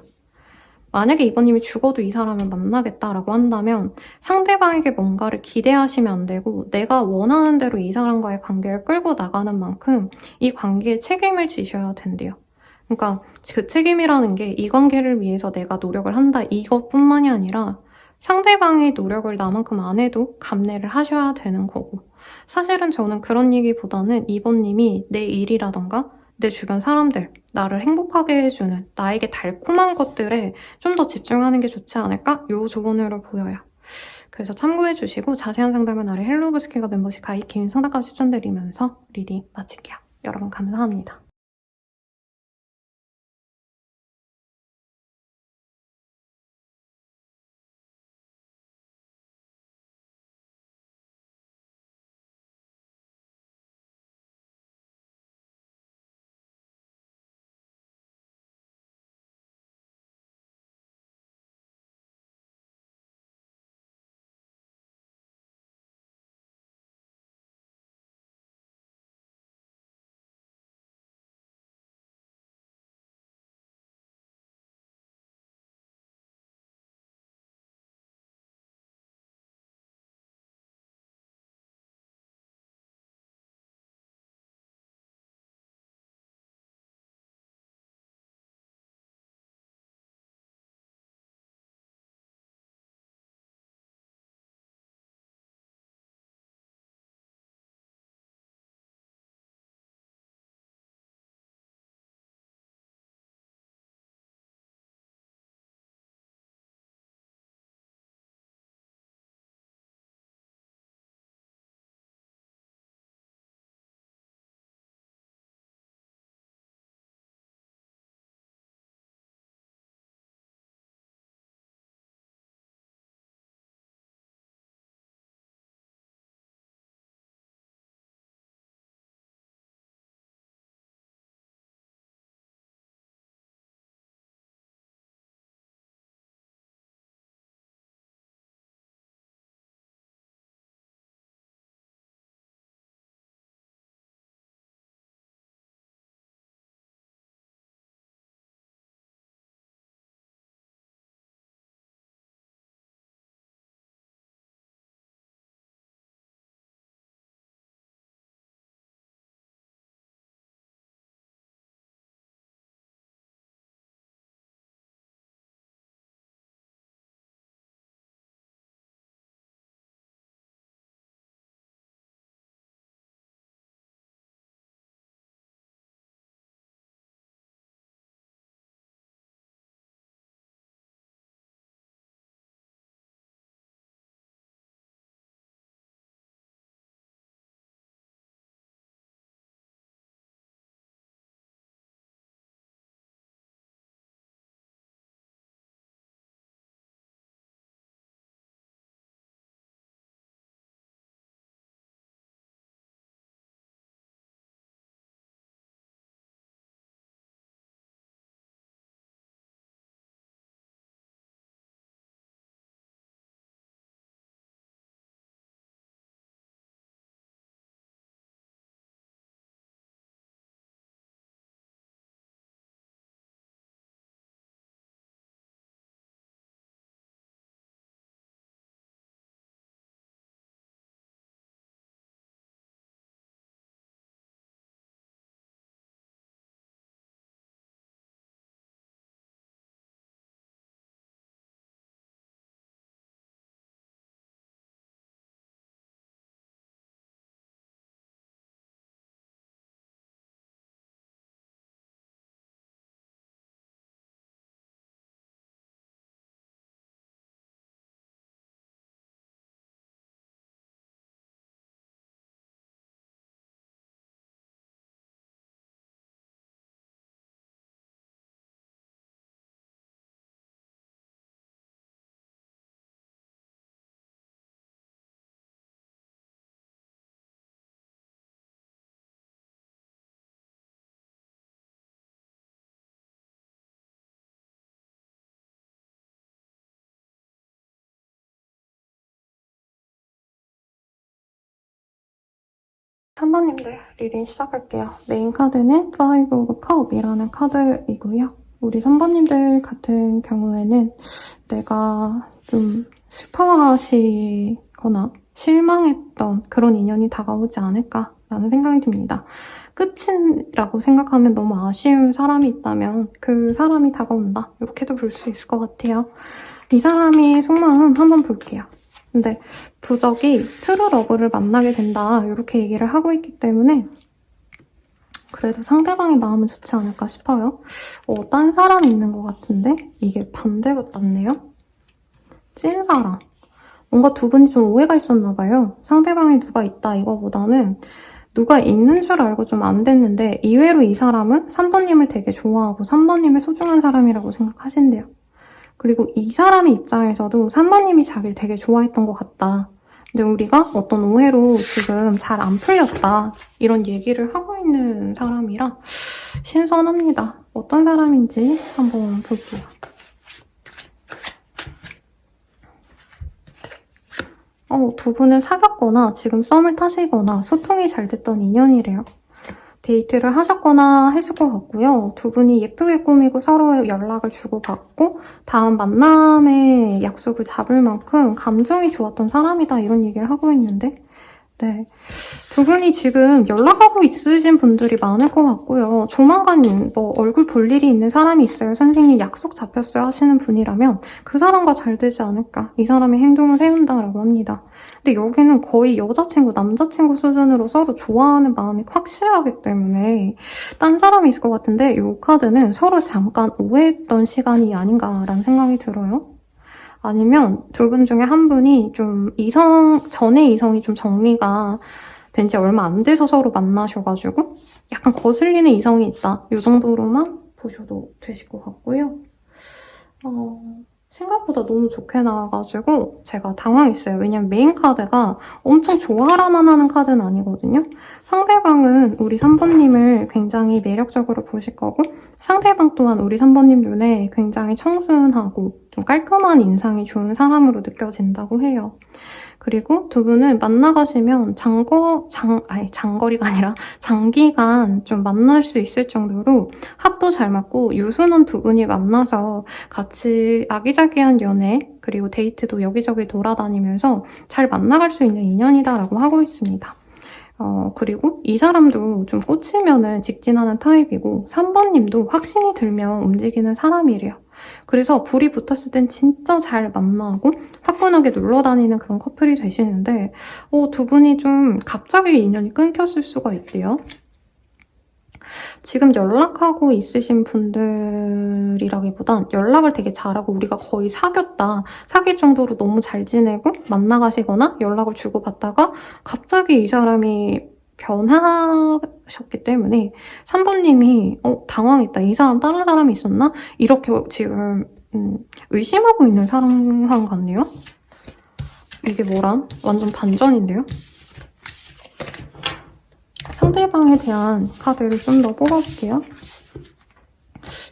만약에 이번님이 죽어도 이 사람을 만나겠다라고 한다면 상대방에게 뭔가를 기대하시면 안 되고 내가 원하는 대로 이 사람과의 관계를 끌고 나가는 만큼 이 관계에 책임을 지셔야 된대요. 그러니까 그 책임이라는 게 이 관계를 위해서 내가 노력을 한다 이것뿐만이 아니라 상대방의 노력을 나만큼 안 해도 감내를 하셔야 되는 거고, 사실은 저는 그런 얘기보다는 이번님이 내 일이라던가 내 주변 사람들, 나를 행복하게 해주는 나에게 달콤한 것들에 좀 더 집중하는 게 좋지 않을까? 요 조언으로 보여요. 그래서 참고해주시고 자세한 상담은 아래 헬로우 스킬과 멤버십 가입 개인 상담까지 추천드리면서 리딩 마칠게요. 여러분 감사합니다. 3번님들 리딩 시작할게요. 메인 카드는 Five of Cup이라는 카드이고요. 우리 3번님들 같은 경우에는 내가 좀 슬퍼하시거나 실망했던 그런 인연이 다가오지 않을까라는 생각이 듭니다. 끝이라고 생각하면 너무 아쉬운 사람이 있다면 그 사람이 다가온다. 이렇게도 볼 수 있을 것 같아요. 이 사람의 속마음 한번 볼게요. 근데 부적이 트루 러브를 만나게 된다. 이렇게 얘기를 하고 있기 때문에 그래도 상대방의 마음은 좋지 않을까 싶어요. 딴 사람이 있는 것 같은데 이게 반대로 땄네요. 찐사랑. 뭔가 두 분이 좀 오해가 있었나 봐요. 상대방에 누가 있다 이거보다는 누가 있는 줄 알고 좀 안 됐는데 의외로 이 사람은 3번님을 되게 좋아하고 3번님을 소중한 사람이라고 생각하신대요. 그리고 이 사람의 입장에서도 3번님이 자기를 되게 좋아했던 것 같다. 근데 우리가 어떤 오해로 지금 잘 안 풀렸다. 이런 얘기를 하고 있는 사람이라 신선합니다. 어떤 사람인지 한번 볼게요. 두 분은 사귀었거나 지금 썸을 타시거나 소통이 잘 됐던 인연이래요. 데이트를 하셨거나 했을 것 같고요. 두 분이 예쁘게 꾸미고 서로 연락을 주고받고 다음 만남의 약속을 잡을 만큼 감정이 좋았던 사람이다 이런 얘기를 하고 있는데 네, 두 분이 지금 연락하고 있으신 분들이 많을 것 같고요. 조만간 뭐 얼굴 볼 일이 있는 사람이 있어요. 선생님 약속 잡혔어요 하시는 분이라면 그 사람과 잘 되지 않을까. 이 사람의 행동을 세운다라고 합니다. 근데 여기는 거의 여자친구, 남자친구 수준으로 서로 좋아하는 마음이 확실하기 때문에 딴 사람이 있을 것 같은데 이 카드는 서로 잠깐 오해했던 시간이 아닌가라는 생각이 들어요. 아니면 두 분 중에 한 분이 좀 전에 이성이 좀 정리가 된 지 얼마 안 돼서 서로 만나셔가지고 약간 거슬리는 이성이 있다. 이 정도로만 보셔도 되실 것 같고요. 생각보다 너무 좋게 나와가지고 제가 당황했어요. 왜냐면 메인 카드가 엄청 좋아하라만 하는 카드는 아니거든요. 상대방은 우리 3번님을 굉장히 매력적으로 보실 거고 상대방 또한 우리 3번님 눈에 굉장히 청순하고 좀 깔끔한 인상이 좋은 사람으로 느껴진다고 해요. 그리고 두 분은 만나가시면 장거리가 아니라 장기간 좀 만날 수 있을 정도로 합도 잘 맞고 유순한 두 분이 만나서 같이 아기자기한 연애 그리고 데이트도 여기저기 돌아다니면서 잘 만나갈 수 있는 인연이다라고 하고 있습니다. 그리고 이 사람도 좀 꽂히면은 직진하는 타입이고 3번님도 확신이 들면 움직이는 사람이래요. 그래서 불이 붙었을 땐 진짜 잘 만나고 화끈하게 놀러 다니는 그런 커플이 되시는데 두 분이 좀 갑자기 인연이 끊겼을 수가 있대요. 지금 연락하고 있으신 분들이라기보단 연락을 되게 잘하고 우리가 거의 사귈 정도로 너무 잘 지내고 만나가시거나 연락을 주고받다가 갑자기 이 사람이 변하셨기 때문에 3번님이 당황했다. 이 사람 다른 사람이 있었나? 이렇게 지금 의심하고 있는 상황 같네요. 이게 뭐람? 완전 반전인데요? 상대방에 대한 카드를 좀 더 뽑아볼게요.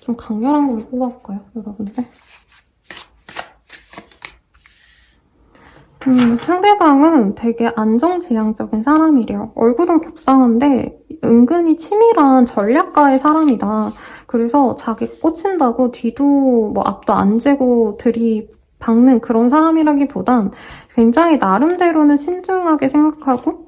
좀 강렬한 걸 뽑아볼까요, 여러분들? 상대방은 되게 안정지향적인 사람이래요. 얼굴은 곱상한데 은근히 치밀한 전략가의 사람이다. 그래서 자기 꽂힌다고 뒤도 뭐 앞도 안 재고 들이박는 그런 사람이라기보단 굉장히 나름대로는 신중하게 생각하고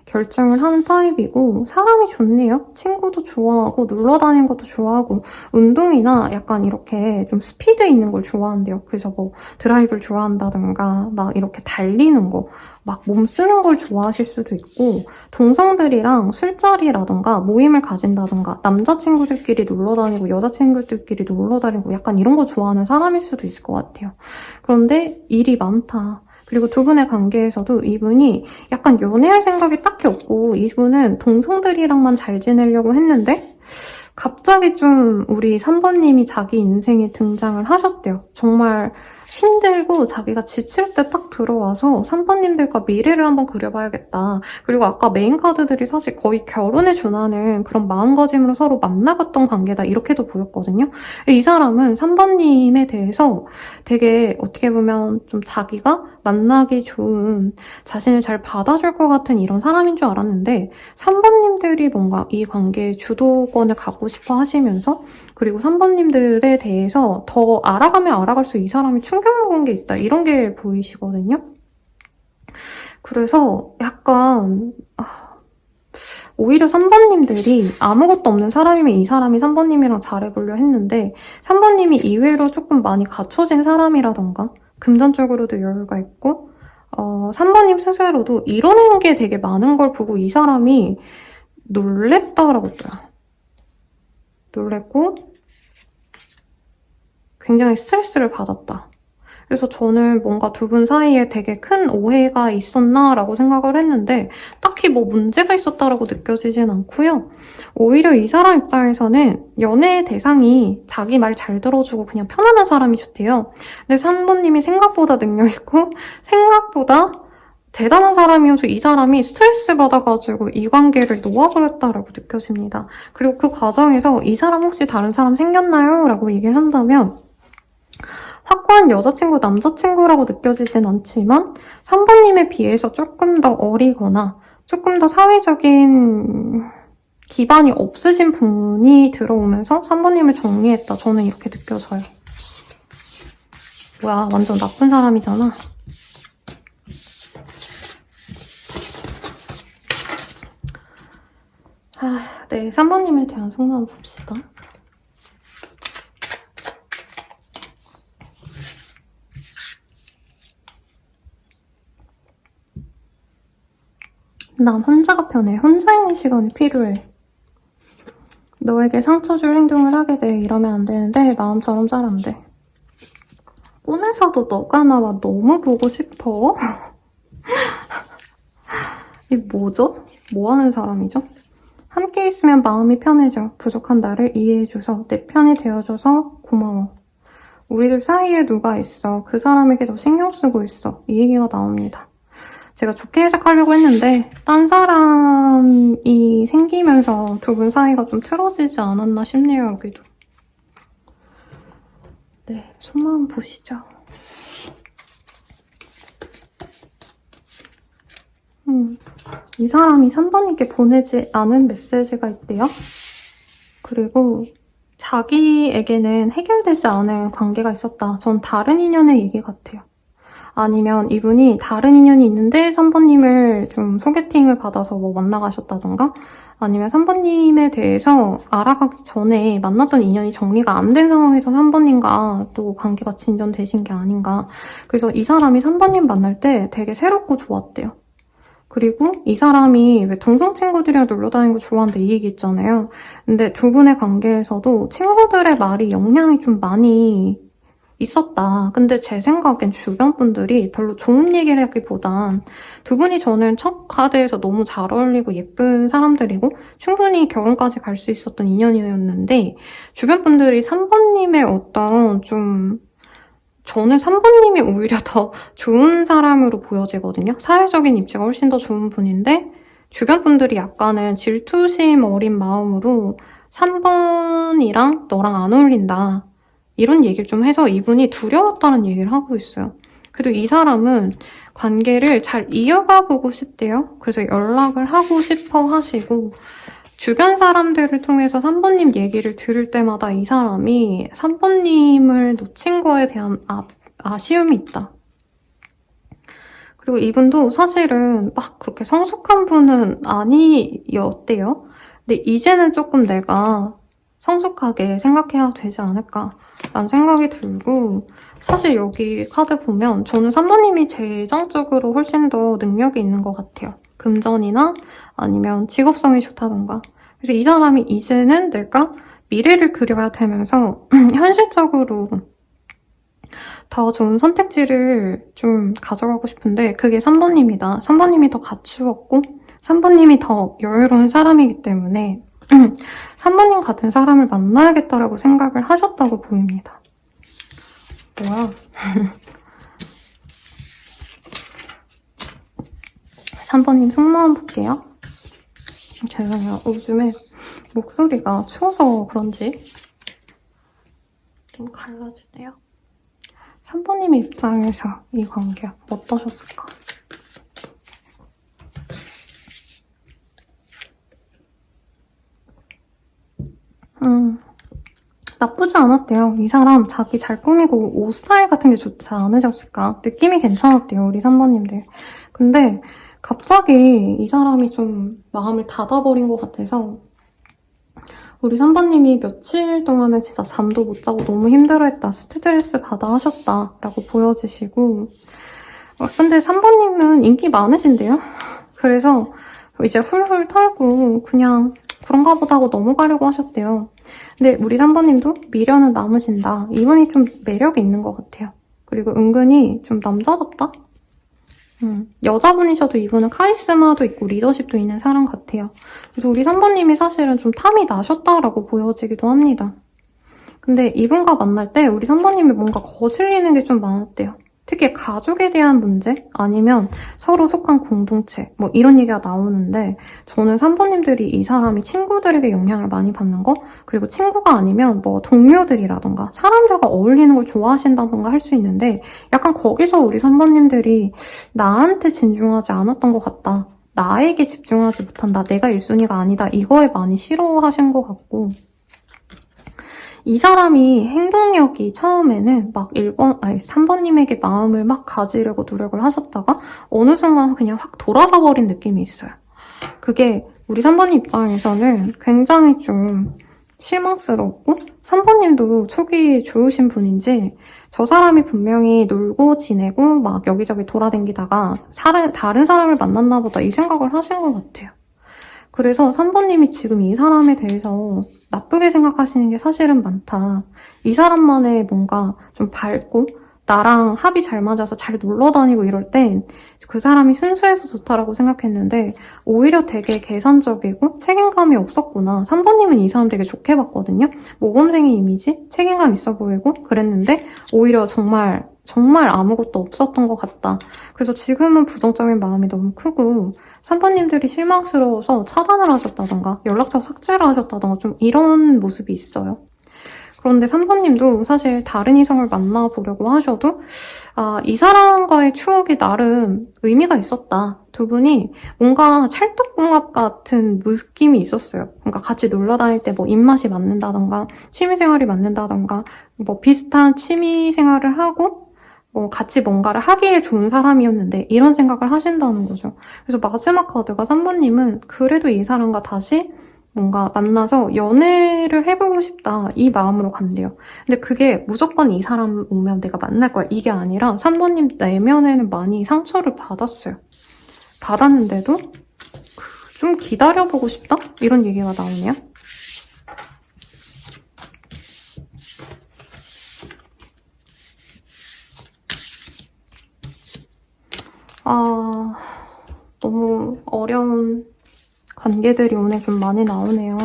결정을 하는 타입이고 사람이 좋네요. 친구도 좋아하고 놀러 다니는 것도 좋아하고 운동이나 약간 이렇게 좀 스피드 있는 걸 좋아한대요. 그래서 뭐 드라이브를 좋아한다든가 막 이렇게 달리는 거 막 몸 쓰는 걸 좋아하실 수도 있고 동성들이랑 술자리라든가 모임을 가진다든가 남자친구들끼리 놀러 다니고 여자친구들끼리 놀러 다니고 약간 이런 거 좋아하는 사람일 수도 있을 것 같아요. 그런데 일이 많다. 그리고 두 분의 관계에서도 이분이 약간 연애할 생각이 딱히 없고 이분은 동성들이랑만 잘 지내려고 했는데 갑자기 좀 우리 3번님이 자기 인생에 등장을 하셨대요. 정말 힘들고 자기가 지칠 때 딱 들어와서 3번님들과 미래를 한번 그려봐야겠다. 그리고 아까 메인 카드들이 사실 거의 결혼에 준하는 그런 마음가짐으로 서로 만나봤던 관계다. 이렇게도 보였거든요. 이 사람은 3번님에 대해서 되게 어떻게 보면 좀 자기가 만나기 좋은, 자신을 잘 받아줄 것 같은 이런 사람인 줄 알았는데 3번님들이 뭔가 이 관계의 주도권을 갖고 싶어 하시면서, 그리고 3번님들에 대해서 더 알아가면 알아갈수록 이 사람이 충격 먹은 게 있다, 이런 게 보이시거든요. 그래서 약간 오히려 3번님들이 아무것도 없는 사람이면 이 사람이 3번님이랑 잘해보려 했는데 3번님이 이외로 조금 많이 갖춰진 사람이라던가 금전적으로도 여유가 있고 3번님 스스로도 이뤄낸 게 되게 많은 걸 보고 이 사람이 놀랬다라고 떠요. 놀랬고 굉장히 스트레스를 받았다. 그래서 저는 뭔가 두 분 사이에 되게 큰 오해가 있었나라고 생각을 했는데 딱히 뭐 문제가 있었다라고 느껴지진 않고요. 오히려 이 사람 입장에서는 연애 대상이 자기 말 잘 들어주고 그냥 편안한 사람이 좋대요. 근데 3번님이 생각보다 능력있고 생각보다 대단한 사람이어서 이 사람이 스트레스 받아가지고 이 관계를 놓아버렸다라고 느껴집니다. 그리고 그 과정에서 이 사람 혹시 다른 사람 생겼나요? 라고 얘기를 한다면 확고한 여자친구, 남자친구라고 느껴지진 않지만 3번님에 비해서 조금 더 어리거나 조금 더 사회적인 기반이 없으신 분이 들어오면서 3번님을 정리했다. 저는 이렇게 느껴져요. 뭐야, 완전 나쁜 사람이잖아. 네, 3번님에 대한 속마음 봅시다. 난 혼자가 편해. 혼자 있는 시간이 필요해. 너에게 상처 줄 행동을 하게 돼. 이러면 안 되는데 마음처럼 잘 안 돼. 꿈에서도 너가 나와 너무 보고 싶어. 이 뭐죠? 뭐 하는 사람이죠? 함께 있으면 마음이 편해져. 부족한 나를 이해해줘서 내 편이 되어줘서 고마워. 우리들 사이에 누가 있어. 그 사람에게 더 신경 쓰고 있어. 이 얘기가 나옵니다. 제가 좋게 해석하려고 했는데 딴 사람이 생기면서 두 분 사이가 좀 틀어지지 않았나 싶네요, 여기도. 네, 속마음 보시죠. 이 사람이 3번님께 보내지 않은 메시지가 있대요. 그리고 자기에게는 해결되지 않은 관계가 있었다. 전 다른 인연의 얘기 같아요. 아니면 이분이 다른 인연이 있는데 3번님을 좀 소개팅을 받아서 뭐 만나가셨다던가, 아니면 3번님에 대해서 알아가기 전에 만났던 인연이 정리가 안 된 상황에서 3번님과 또 관계가 진전되신 게 아닌가. 그래서 이 사람이 3번님 만날 때 되게 새롭고 좋았대요. 그리고 이 사람이 왜 동성 친구들이랑 놀러 다니는 거 좋아한다 이 얘기 있잖아요. 근데 두 분의 관계에서도 친구들의 말이 영향이 좀 많이 있었다. 근데 제 생각엔 주변 분들이 별로 좋은 얘기를 하기보단 두 분이 저는 첫 카드에서 너무 잘 어울리고 예쁜 사람들이고 충분히 결혼까지 갈 수 있었던 인연이었는데 주변 분들이 3번님의 어떤 좀, 저는 3번님이 오히려 더 좋은 사람으로 보여지거든요. 사회적인 입지가 훨씬 더 좋은 분인데 주변 분들이 약간은 질투심 어린 마음으로 3번이랑 너랑 안 어울린다, 이런 얘기를 좀 해서 이분이 두려웠다는 얘기를 하고 있어요. 그리고 이 사람은 관계를 잘 이어가 보고 싶대요. 그래서 연락을 하고 싶어 하시고 주변 사람들을 통해서 3번님 얘기를 들을 때마다 이 사람이 3번님을 놓친 거에 대한 아쉬움이 있다. 그리고 이분도 사실은 막 그렇게 성숙한 분은 아니었대요. 근데 이제는 조금 내가 성숙하게 생각해야 되지 않을까라는 생각이 들고, 사실 여기 카드 보면 저는 3번님이 재정적으로 훨씬 더 능력이 있는 것 같아요. 금전이나 아니면 직업성이 좋다던가. 그래서 이 사람이 이제는 내가 미래를 그려야 되면서 현실적으로 더 좋은 선택지를 좀 가져가고 싶은데 그게 3번님이다. 3번님이 더 갖추었고 3번님이 더 여유로운 사람이기 때문에 3번님 같은 사람을 만나야겠다라고 생각을 하셨다고 보입니다. 뭐야? 3번님 속마음 볼게요. 죄송해요. 요즘에 목소리가 추워서 그런지 좀 갈라지네요. 3번님의 입장에서 이 관계 어떠셨을까? 나쁘지 않았대요. 이 사람 자기 잘 꾸미고 옷 스타일 같은 게 좋지 않으셨을까? 느낌이 괜찮았대요, 우리 3번님들. 근데 갑자기 이 사람이 좀 마음을 닫아버린 것 같아서 우리 3번님이 며칠 동안은 진짜 잠도 못 자고 너무 힘들어했다, 스트레스 받아 하셨다라고 보여지시고 근데 3번님은 인기 많으신데요? 그래서 이제 훌훌 털고 그냥 그런가 보다 하고 넘어가려고 하셨대요. 근데 우리 3번님도 미련은 남으신다. 이분이 좀 매력이 있는 것 같아요. 그리고 은근히 좀 남자답다? 여자분이셔도 이분은 카리스마도 있고 리더십도 있는 사람 같아요. 그래서 우리 3번님이 사실은 좀 탐이 나셨다라고 보여지기도 합니다. 근데 이분과 만날 때 우리 3번님이 뭔가 거슬리는 게 좀 많았대요. 특히 가족에 대한 문제 아니면 서로 속한 공동체 뭐 이런 얘기가 나오는데 저는 3번님들이 이 사람이 친구들에게 영향을 많이 받는 거 그리고 친구가 아니면 뭐 동료들이라던가 사람들과 어울리는 걸 좋아하신다던가 할 수 있는데 약간 거기서 우리 3번님들이 나한테 진중하지 않았던 것 같다. 나에게 집중하지 못한다. 내가 1순위가 아니다. 이거에 많이 싫어하신 것 같고 이 사람이 행동력이 처음에는 막 3번님에게 마음을 막 가지려고 노력을 하셨다가 어느 순간 그냥 확 돌아서 버린 느낌이 있어요. 그게 우리 3번님 입장에서는 굉장히 좀 실망스럽고 3번님도 촉이 좋으신 분인지 저 사람이 분명히 놀고 지내고 막 여기저기 돌아다니다가 다른 사람을 만났나 보다 이 생각을 하신 것 같아요. 그래서 3번님이 지금 이 사람에 대해서 나쁘게 생각하시는 게 사실은 많다. 이 사람만의 뭔가 좀 밝고 나랑 합이 잘 맞아서 잘 놀러 다니고 이럴 땐 그 사람이 순수해서 좋다라고 생각했는데 오히려 되게 계산적이고 책임감이 없었구나. 3번님은 이 사람 되게 좋게 봤거든요. 모범생의 이미지? 책임감 있어 보이고 그랬는데 오히려 정말 아무것도 없었던 것 같다. 그래서 지금은 부정적인 마음이 너무 크고 3번님들이 실망스러워서 차단을 하셨다던가 연락처 삭제를 하셨다던가 좀 이런 모습이 있어요. 그런데 3번님도 사실 다른 이성을 만나보려고 하셔도 이 사람과의 추억이 나름 의미가 있었다. 두 분이 뭔가 찰떡궁합 같은 느낌이 있었어요. 그러니까 같이 놀러 다닐 때 뭐 입맛이 맞는다던가 취미생활이 맞는다던가 뭐 비슷한 취미생활을 하고 뭐 같이 뭔가를 하기에 좋은 사람이었는데 이런 생각을 하신다는 거죠. 그래서 마지막 카드가 3번님은 그래도 이 사람과 다시 뭔가 만나서 연애를 해보고 싶다 이 마음으로 간대요. 근데 그게 무조건 이 사람 오면 내가 만날 거야 이게 아니라 3번님 내면에는 많이 상처를 받았어요. 받았는데도 좀 기다려보고 싶다? 이런 얘기가 나오네요. 너무 어려운 관계들이 오늘 좀 많이 나오네요.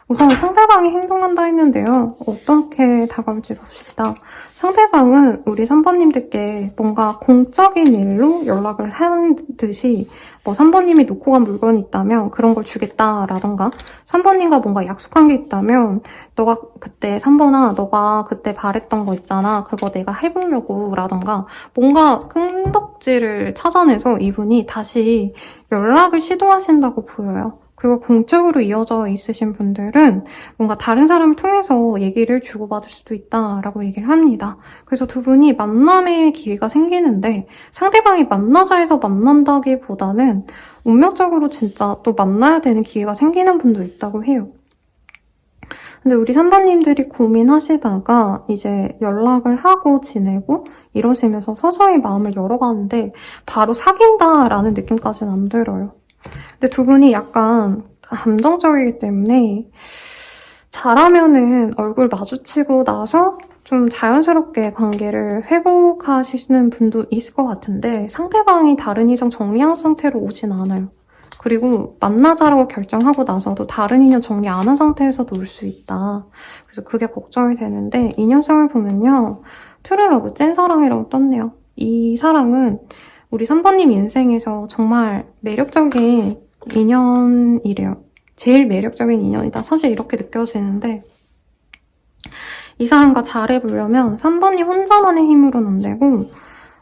우선 상대방이 행동한다 했는데요. 어떻게 다가올지 봅시다. 상대방은 우리 3번님들께 뭔가 공적인 일로 연락을 한 듯이 뭐 3번님이 놓고 간 물건이 있다면 그런 걸 주겠다라던가 3번님과 뭔가 약속한 게 있다면 너가 그때 3번아 너가 그때 바랬던 거 있잖아 그거 내가 해보려고 라던가 뭔가 끈덕지를 찾아내서 이분이 다시 연락을 시도하신다고 보여요. 그리고 공적으로 이어져 있으신 분들은 뭔가 다른 사람을 통해서 얘기를 주고받을 수도 있다라고 얘기를 합니다. 그래서 두 분이 만남의 기회가 생기는데 상대방이 만나자 해서 만난다기보다는 운명적으로 진짜 또 만나야 되는 기회가 생기는 분도 있다고 해요. 근데 우리 3번님들이 고민하시다가 이제 연락을 하고 지내고 이러시면서 서서히 마음을 열어가는데 바로 사귄다라는 느낌까지는 안 들어요. 근데 두 분이 약간 감정적이기 때문에 잘하면은 얼굴 마주치고 나서 좀 자연스럽게 관계를 회복하시는 분도 있을 것 같은데 상대방이 다른 이성 정리한 상태로 오진 않아요. 그리고 만나자라고 결정하고 나서도 다른 인연 정리 안 한 상태에서도 올 수 있다. 그래서 그게 걱정이 되는데 인연성을 보면요. 트루러브 찐사랑이라고 떴네요. 이 사랑은 우리 3번님 인생에서 정말 매력적인 인연이래요. 제일 매력적인 인연이다. 사실 이렇게 느껴지는데 이 사람과 잘해보려면 3번님 혼자만의 힘으로는 안 되고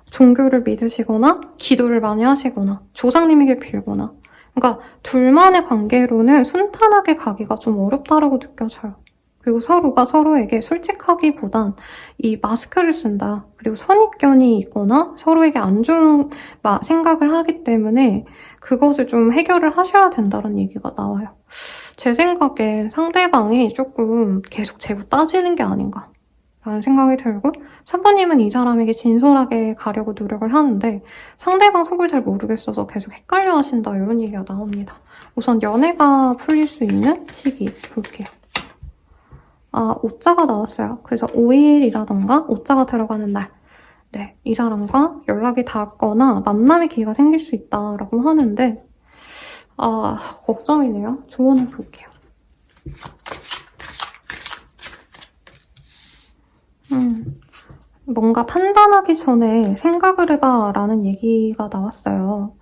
종교를 믿으시거나 기도를 많이 하시거나 조상님에게 빌거나 그러니까 둘만의 관계로는 순탄하게 가기가 좀 어렵다라고 느껴져요. 그리고 서로가 서로에게 솔직하기보단 이 마스크를 쓴다. 그리고 선입견이 있거나 서로에게 안 좋은 생각을 하기 때문에 그것을 좀 해결을 하셔야 된다는 얘기가 나와요. 제 생각엔 상대방이 조금 계속 재고 따지는 게 아닌가 라는 생각이 들고 3번님은 이 사람에게 진솔하게 가려고 노력을 하는데 상대방 속을 잘 모르겠어서 계속 헷갈려 하신다 이런 얘기가 나옵니다. 우선 연애가 풀릴 수 있는 시기 볼게요. 오자가 나왔어요. 그래서 5일이라던가 오자가 들어가는 날 네, 이 사람과 연락이 닿거나 만남의 기회가 생길 수 있다라고 하는데 걱정이네요. 조언을 볼게요. 뭔가 판단하기 전에 생각을 해봐 라는 얘기가 나왔어요.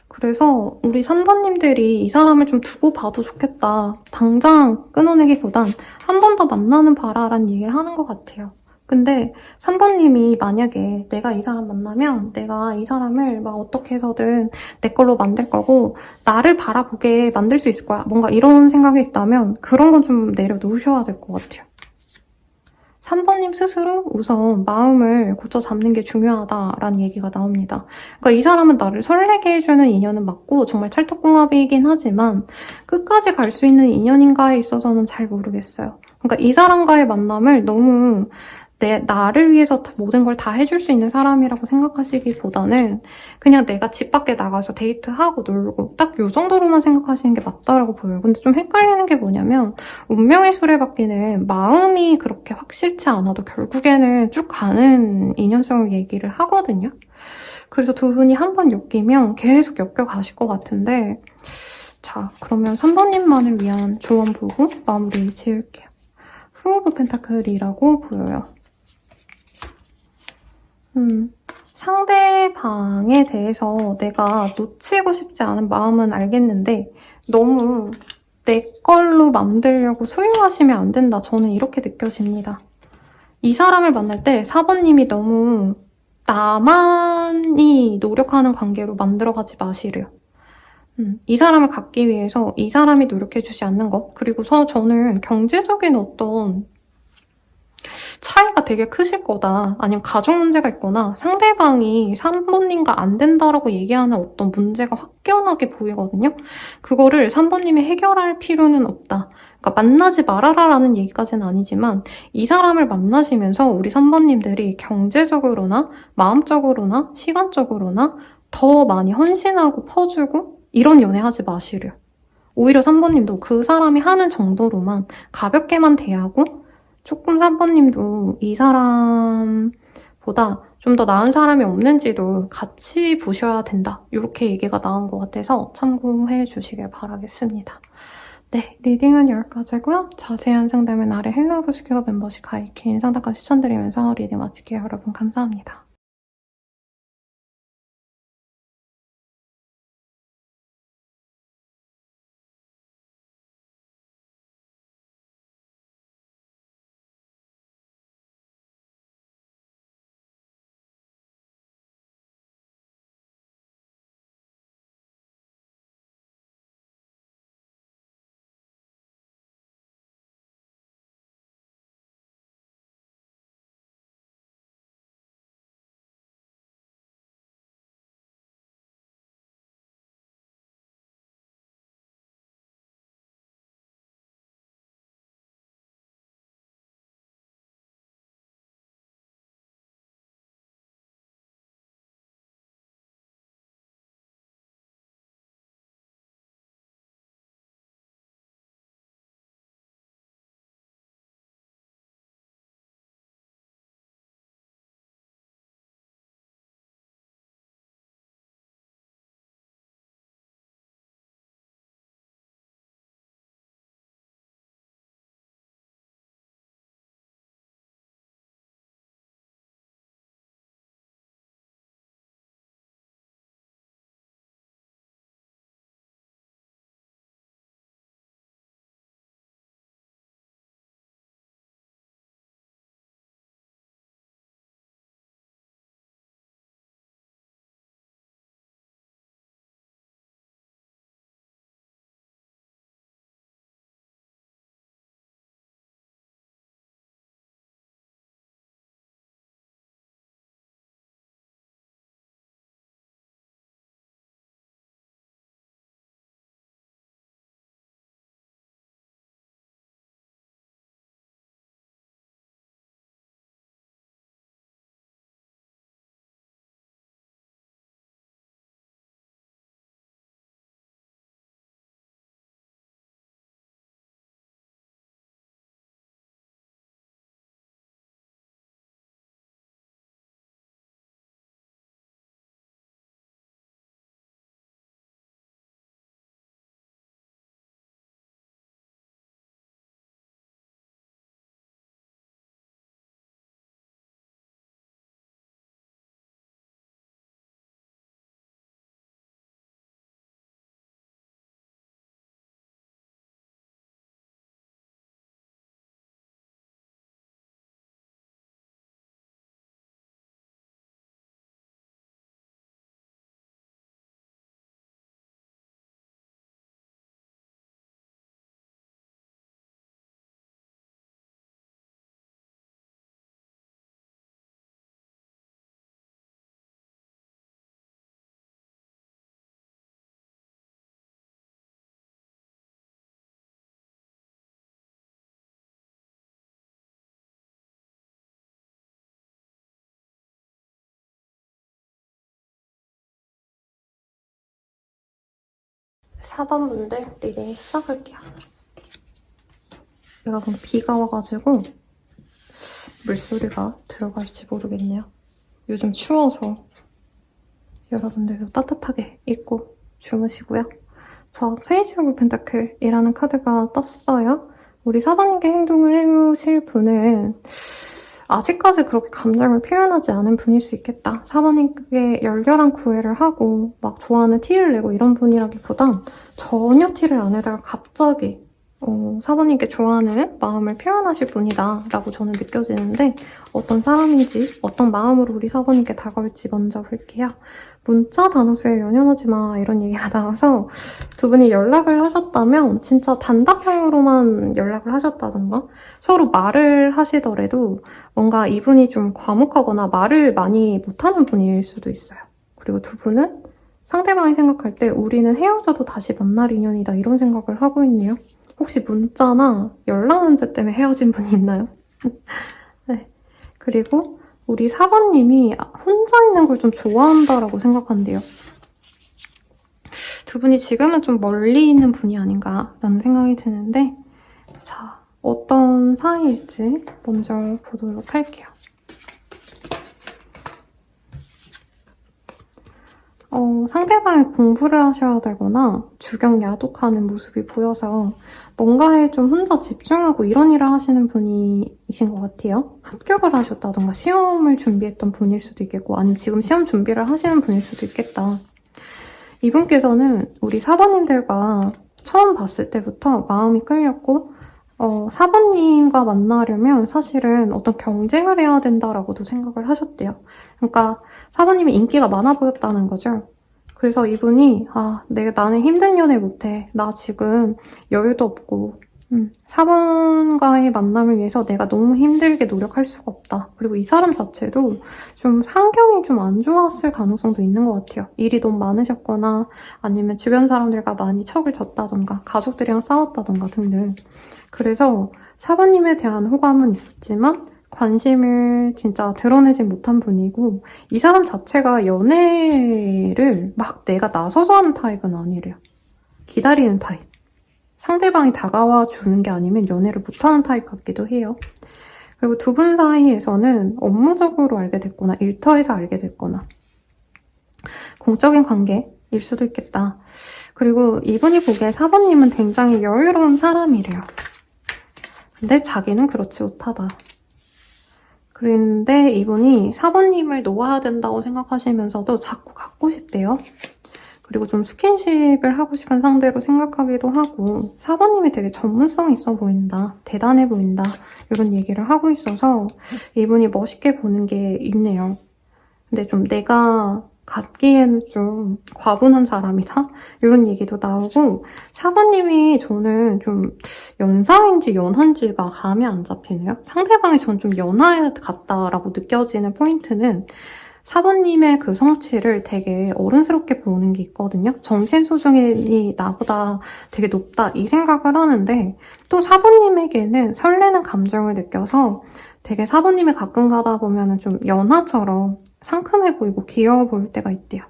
그래서 우리 3번님들이 이 사람을 좀 두고 봐도 좋겠다. 당장 끊어내기보단 한 번 더 만나는 봐라 라는 얘기를 하는 것 같아요. 근데 3번님이 만약에 내가 이 사람 만나면 내가 이 사람을 막 어떻게 해서든 내 걸로 만들 거고 나를 바라보게 만들 수 있을 거야. 뭔가 이런 생각이 있다면 그런 건 좀 내려놓으셔야 될 것 같아요. 3번님 스스로 우선 마음을 고쳐 잡는 게 중요하다라는 얘기가 나옵니다. 그러니까 이 사람은 나를 설레게 해주는 인연은 맞고 정말 찰떡궁합이긴 하지만 끝까지 갈 수 있는 인연인가에 있어서는 잘 모르겠어요. 그러니까 이 사람과의 만남을 너무 나를 위해서 모든 걸 다 해줄 수 있는 사람이라고 생각하시기보다는 그냥 내가 집 밖에 나가서 데이트하고 놀고 딱 요 정도로만 생각하시는 게 맞다라고 보여요. 근데 좀 헷갈리는 게 뭐냐면 운명의 수레바퀴는 마음이 그렇게 확실치 않아도 결국에는 쭉 가는 인연성을 얘기를 하거든요. 그래서 두 분이 한 번 엮이면 계속 엮여가실 것 같은데 자, 그러면 3번님만을 위한 조언 보고 마무리 지을게요. 후 오브 펜타클이라고 보여요. 상대방에 대해서 내가 놓치고 싶지 않은 마음은 알겠는데 너무 내 걸로 만들려고 소유하시면 안 된다. 저는 이렇게 느껴집니다. 이 사람을 만날 때 4번님이 너무 나만이 노력하는 관계로 만들어가지 마시래요. 이 사람을 갖기 위해서 이 사람이 노력해주지 않는 것 그리고 저는 경제적인 어떤 차이가 되게 크실 거다. 아니면 가족 문제가 있거나 상대방이 3번님과 안 된다라고 얘기하는 어떤 문제가 확연하게 보이거든요. 그거를 3번님이 해결할 필요는 없다. 그러니까 만나지 말아라라는 얘기까지는 아니지만 이 사람을 만나시면서 우리 3번님들이 경제적으로나 마음적으로나 시간적으로나 더 많이 헌신하고 퍼주고 이런 연애하지 마시래요. 오히려 3번님도 그 사람이 하는 정도로만 가볍게만 대하고 조금 3번님도 이 사람보다 좀 더 나은 사람이 없는지도 같이 보셔야 된다. 이렇게 얘기가 나온 것 같아서 참고해 주시길 바라겠습니다. 네, 리딩은 여기까지고요. 자세한 상담은 아래 헬로우브 스퀘어 멤버십 가입 개인 상담까지 추천드리면서 리딩 마칠게요. 여러분 감사합니다. 4번분들 리딩 시작할게요. 여러분 비가 와가지고 물소리가 들어갈지 모르겠네요. 요즘 추워서 여러분들도 따뜻하게 입고 주무시고요. 저 페이지 오브 펜타클이라는 카드가 떴어요. 우리 사방님께 행동을 해보실 분은 아직까지 그렇게 감정을 표현하지 않은 분일 수 있겠다. 사방님께 열렬한 구애를 하고 막 좋아하는 티를 내고 이런 분이라기보단 전혀 티를 안 내다가 갑자기 사부님께 좋아하는 마음을 표현하실 분이다 라고 저는 느껴지는데 어떤 사람인지 어떤 마음으로 우리 사부님께 다가올지 먼저 볼게요. 문자 단어수에 연연하지 마 이런 얘기가 나와서 두 분이 연락을 하셨다면 진짜 단답형으로만 연락을 하셨다던가 서로 말을 하시더라도 뭔가 이분이 좀 과묵하거나 말을 많이 못하는 분일 수도 있어요. 그리고 두 분은 상대방이 생각할 때 우리는 헤어져도 다시 만날 인연이다 이런 생각을 하고 있네요. 혹시 문자나 연락 문제 때문에 헤어진 분이 있나요? 네. 그리고 우리 4번님이 혼자 있는 걸 좀 좋아한다라고 생각한대요. 두 분이 지금은 좀 멀리 있는 분이 아닌가라는 생각이 드는데 자, 어떤 사이일지 먼저 보도록 할게요. 상대방이 공부를 하셔야 되거나 주경 야독하는 모습이 보여서 뭔가에 좀 혼자 집중하고 이런 일을 하시는 분이신 것 같아요. 합격을 하셨다던가 시험을 준비했던 분일 수도 있겠고 아니면 지금 시험 준비를 하시는 분일 수도 있겠다. 이분께서는 우리 사번님들과 처음 봤을 때부터 마음이 끌렸고 사번님과 만나려면 사실은 어떤 경쟁을 해야 된다라고도 생각을 하셨대요. 그러니까 사번님이 인기가 많아 보였다는 거죠. 그래서 이분이 나는 힘든 연애 못해. 나 지금 여유도 없고 4번과의 만남을 위해서 내가 너무 힘들게 노력할 수가 없다. 그리고 이 사람 자체도 좀 상경이 좀 안 좋았을 가능성도 있는 것 같아요. 일이 너무 많으셨거나 아니면 주변 사람들과 많이 척을 졌다던가 가족들이랑 싸웠다던가 등등. 그래서 4번님에 대한 호감은 있었지만 관심을 진짜 드러내지 못한 분이고 이 사람 자체가 연애를 막 내가 나서서 하는 타입은 아니래요. 기다리는 타입. 상대방이 다가와 주는 게 아니면 연애를 못하는 타입 같기도 해요. 그리고 두 분 사이에서는 업무적으로 알게 됐거나 일터에서 알게 됐거나 공적인 관계일 수도 있겠다. 그리고 이분이 보기에 4번님은 굉장히 여유로운 사람이래요. 근데 자기는 그렇지 못하다. 그런데 이분이 4번님을 놓아야 된다고 생각하시면서도 자꾸 갖고 싶대요. 그리고 좀 스킨십을 하고 싶은 상대로 생각하기도 하고 4번님이 되게 전문성 있어 보인다. 대단해 보인다. 이런 얘기를 하고 있어서 이분이 멋있게 보는 게 있네요. 근데 좀 내가 갖기에는 좀 과분한 사람이다? 이런 얘기도 나오고 4번님이 저는 좀 연상인지 연한지가 감이 안 잡히네요. 상대방이 전 좀 연하 같다라고 느껴지는 포인트는 4번님의 그 성취를 되게 어른스럽게 보는 게 있거든요. 정신 수준이 나보다 되게 높다 이 생각을 하는데 또 4번님에게는 설레는 감정을 느껴서 되게 4번님이 가끔 가다 보면 좀 연하처럼 상큼해 보이고 귀여워 보일 때가 있대요.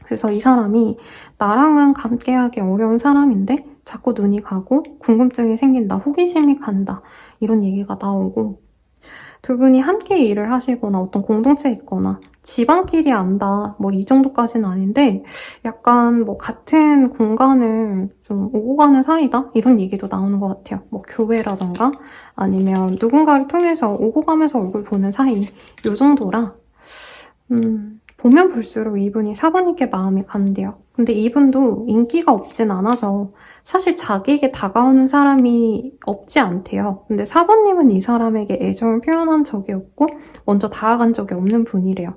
그래서 이 사람이 나랑은 함께하기 어려운 사람인데 자꾸 눈이 가고 궁금증이 생긴다, 호기심이 간다 이런 얘기가 나오고 두 분이 함께 일을 하시거나 어떤 공동체에 있거나 집안끼리 안다 뭐 이 정도까지는 아닌데 약간 뭐 같은 공간을 좀 오고 가는 사이다 이런 얘기도 나오는 것 같아요. 뭐 교회라던가 아니면 누군가를 통해서 오고 가면서 얼굴 보는 사이 이 정도라 보면 볼수록 이분이 4번님께 마음이 간대요. 근데 이분도 인기가 없진 않아서 사실 자기에게 다가오는 사람이 없지 않대요. 근데 4번님은 이 사람에게 애정을 표현한 적이 없고 먼저 다가간 적이 없는 분이래요.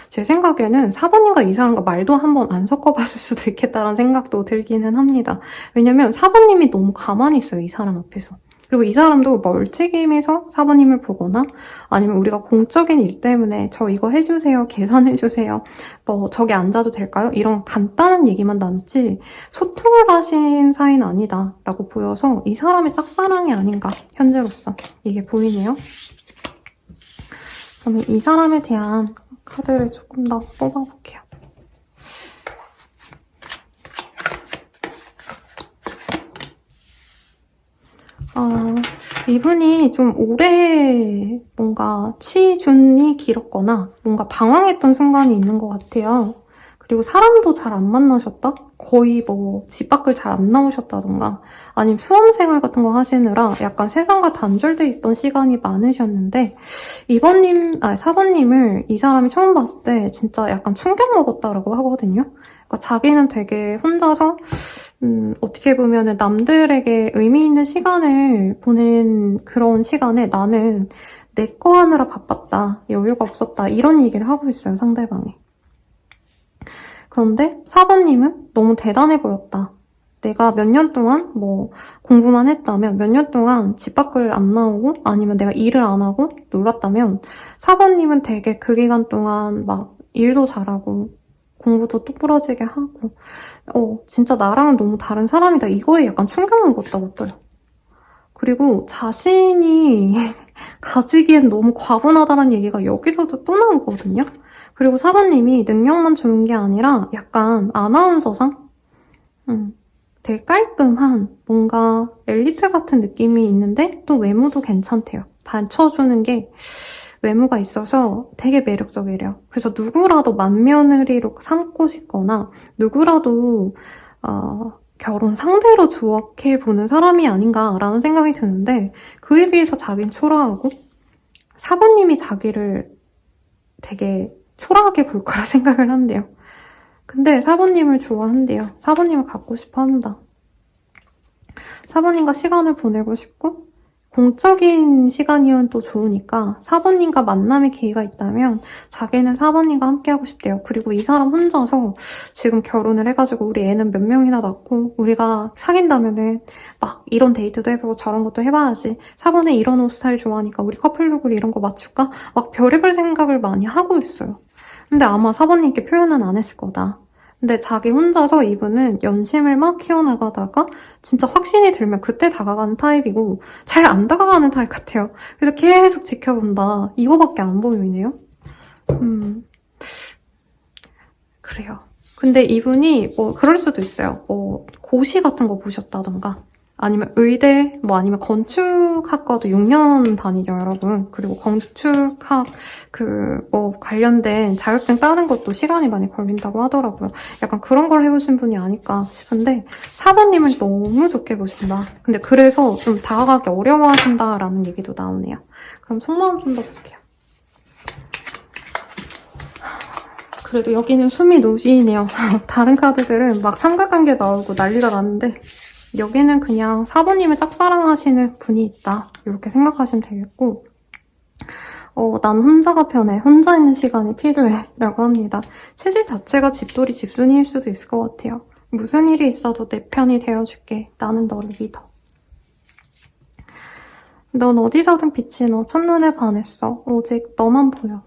제 생각에는 4번님과 이 사람과 말도 한번 안 섞어봤을 수도 있겠다라는 생각도 들기는 합니다. 왜냐면 4번님이 너무 가만히 있어요, 이 사람 앞에서. 그리고 이 사람도 멀찍임에서 4번님을 보거나 아니면 우리가 공적인 일 때문에 저 이거 해주세요, 계산해주세요, 뭐 저기 앉아도 될까요? 이런 간단한 얘기만 나눴지 소통을 하신 사이는 아니다 라고 보여서 이 사람의 짝사랑이 아닌가 현재로서 이게 보이네요. 그러면 이 사람에 대한 카드를 조금 더 뽑아볼게요. 이분이 좀 오래 뭔가 취준이 길었거나 뭔가 방황했던 순간이 있는 것 같아요. 그리고 사람도 잘 안 만나셨다? 거의 뭐 집 밖을 잘 안 나오셨다던가 아니면 수험생활 같은 거 하시느라 약간 세상과 단절돼 있던 시간이 많으셨는데 사번님을 이 사람이 처음 봤을 때 진짜 약간 충격 먹었다라고 하거든요. 그러니까 자기는 되게 혼자서 어떻게 보면은 남들에게 의미 있는 시간을 보낸 그런 시간에 나는 내 거 하느라 바빴다, 여유가 없었다 이런 얘기를 하고 있어요, 상대방이. 그런데 4번님은 너무 대단해 보였다. 내가 몇 년 동안 뭐 공부만 했다면 몇 년 동안 집 밖을 안 나오고 아니면 내가 일을 안 하고 놀았다면 4번님은 되게 그 기간 동안 막 일도 잘하고 공부도 똑부러지게 하고 진짜 나랑은 너무 다른 사람이다. 이거에 약간 충격 먹었다고 떠요. 그리고 자신이 가지기엔 너무 과분하다는 얘기가 여기서도 또 나오거든요. 그리고 사번님이 능력만 좋은 게 아니라 약간 아나운서상? 되게 깔끔한 뭔가 엘리트 같은 느낌이 있는데 또 외모도 괜찮대요. 받쳐주는 게 외모가 있어서 되게 매력적이래요. 그래서 누구라도 맏며느리로 삼고 싶거나 누구라도 결혼 상대로 좋게 보는 사람이 아닌가라는 생각이 드는데 그에 비해서 자긴 초라하고 사부님이 자기를 되게 초라하게 볼 거라 생각을 한대요. 근데 사부님을 좋아한대요. 사부님을 갖고 싶어 한다. 사부님과 시간을 보내고 싶고 공적인 시간이면 또 좋으니까 사부님과 만남의 기회가 있다면 자기는 사부님과 함께하고 싶대요. 그리고 이 사람 혼자서 지금 결혼을 해가지고 우리 애는 몇 명이나 낳고 우리가 사귄다면은 막 이런 데이트도 해보고 저런 것도 해봐야지. 사부님 이런 옷 스타일 좋아하니까 우리 커플룩을 이런 거 맞출까? 막 별의별 생각을 많이 하고 있어요. 근데 아마 사부님께 표현은 안 했을 거다. 근데 자기 혼자서 이분은 연심을 막 키워나가다가 진짜 확신이 들면 그때 다가가는 타입이고 잘 안 다가가는 타입 같아요. 그래서 계속 지켜본다. 이거밖에 안 보이네요. 그래요. 근데 이분이 뭐 그럴 수도 있어요. 뭐 고시 같은 거 보셨다던가 아니면 의대, 뭐 아니면 건축학과도 6년 다니죠, 여러분. 그리고 건축학 뭐 관련된 자격증 따는 것도 시간이 많이 걸린다고 하더라고요. 약간 그런 걸 해보신 분이 아닐까 싶은데 4번님을 너무 좋게 보신다. 근데 그래서 좀 다가가기 어려워하신다라는 얘기도 나오네요. 그럼 속마음 좀 더 볼게요. 그래도 여기는 숨이 놓이네요. 다른 카드들은 막 삼각관계 나오고 난리가 났는데 여기는 그냥 사부님을 짝사랑하시는 분이 있다. 이렇게 생각하시면 되겠고 난 혼자가 편해. 혼자 있는 시간이 필요해. 라고 합니다. 체질 자체가 집돌이 집순이일 수도 있을 것 같아요. 무슨 일이 있어도 내 편이 되어줄게. 나는 너를 믿어. 넌 어디서든 빛이 너. 첫눈에 반했어. 오직 너만 보여.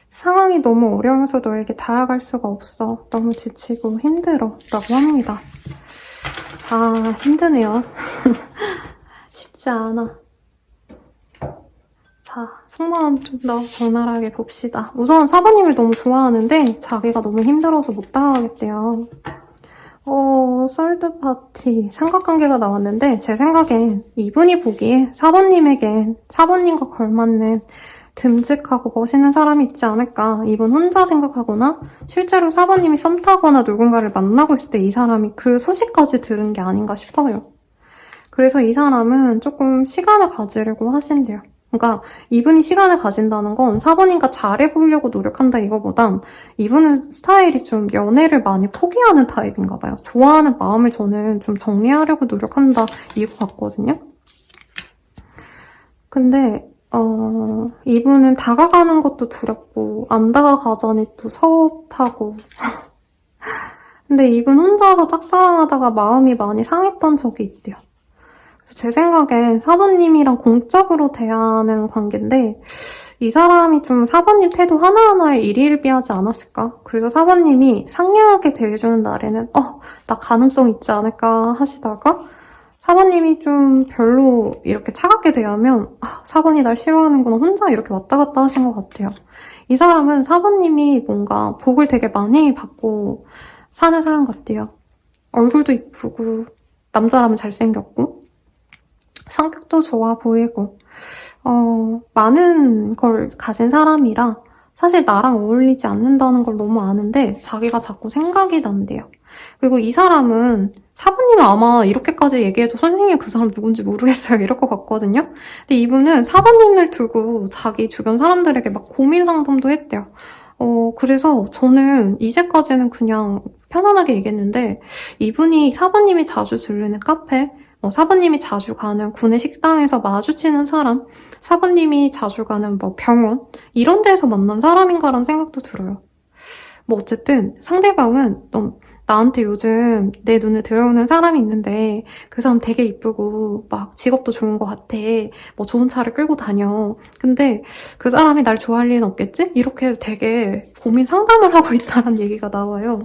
상황이 너무 어려워서 너에게 다가갈 수가 없어. 너무 지치고 힘들어. 라고 합니다. 힘드네요. 쉽지 않아. 자, 속마음 좀 더 적나라하게 봅시다. 우선 사부님을 너무 좋아하는데 자기가 너무 힘들어서 못 다가가겠대요. 썰드파티 삼각관계가 나왔는데 제 생각엔 이분이 보기에 사부님에겐 사부님과 걸맞는 듬직하고 멋있는 사람이 있지 않을까. 이분 혼자 생각하거나 실제로 사부님이 썸 타거나 누군가를 만나고 있을 때 이 사람이 그 소식까지 들은 게 아닌가 싶어요. 그래서 이 사람은 조금 시간을 가지려고 하신대요. 그러니까 이분이 시간을 가진다는 건 사부님과 잘해보려고 노력한다 이거보단 이분은 스타일이 좀 연애를 많이 포기하는 타입인가 봐요. 좋아하는 마음을 저는 좀 정리하려고 노력한다 이거 같거든요. 근데 이분은 다가가는 것도 두렵고 안 다가가자니 또 서운하고 근데 이분 혼자서 짝사랑하다가 마음이 많이 상했던 적이 있대요. 제 생각엔 사부님이랑 공적으로 대하는 관계인데 이 사람이 좀 사부님 태도 하나하나에 일희일비하지 않았을까? 그래서 사부님이 상냥하게 대해주는 날에는 나 가능성 있지 않을까 하시다가 사부님이 좀 별로 이렇게 차갑게 대하면 사부님이 날 싫어하는구나 혼자 이렇게 왔다 갔다 하신 것 같아요. 이 사람은 사부님이 뭔가 복을 되게 많이 받고 사는 사람 같아요. 얼굴도 이쁘고 남자라면 잘생겼고 성격도 좋아 보이고 많은 걸 가진 사람이라 사실 나랑 어울리지 않는다는 걸 너무 아는데 자기가 자꾸 생각이 난대요. 그리고 이 사람은 사부님은 아마 이렇게까지 얘기해도 선생님 그 사람 누군지 모르겠어요. 이럴 것 같거든요. 근데 이분은 사부님을 두고 자기 주변 사람들에게 막 고민 상담도 했대요. 그래서 저는 이제까지는 그냥 편안하게 얘기했는데 이분이 사부님이 자주 들르는 카페, 사부님이 자주 가는 구내 식당에서 마주치는 사람, 사부님이 자주 가는 뭐 병원 이런 데서 만난 사람인가라는 생각도 들어요. 뭐 어쨌든 상대방은 나한테 요즘 내 눈에 들어오는 사람이 있는데 그 사람 되게 이쁘고 막 직업도 좋은 것 같아. 뭐 좋은 차를 끌고 다녀. 근데 그 사람이 날 좋아할 리는 없겠지? 이렇게 되게 고민 상담을 하고 있다는 얘기가 나와요.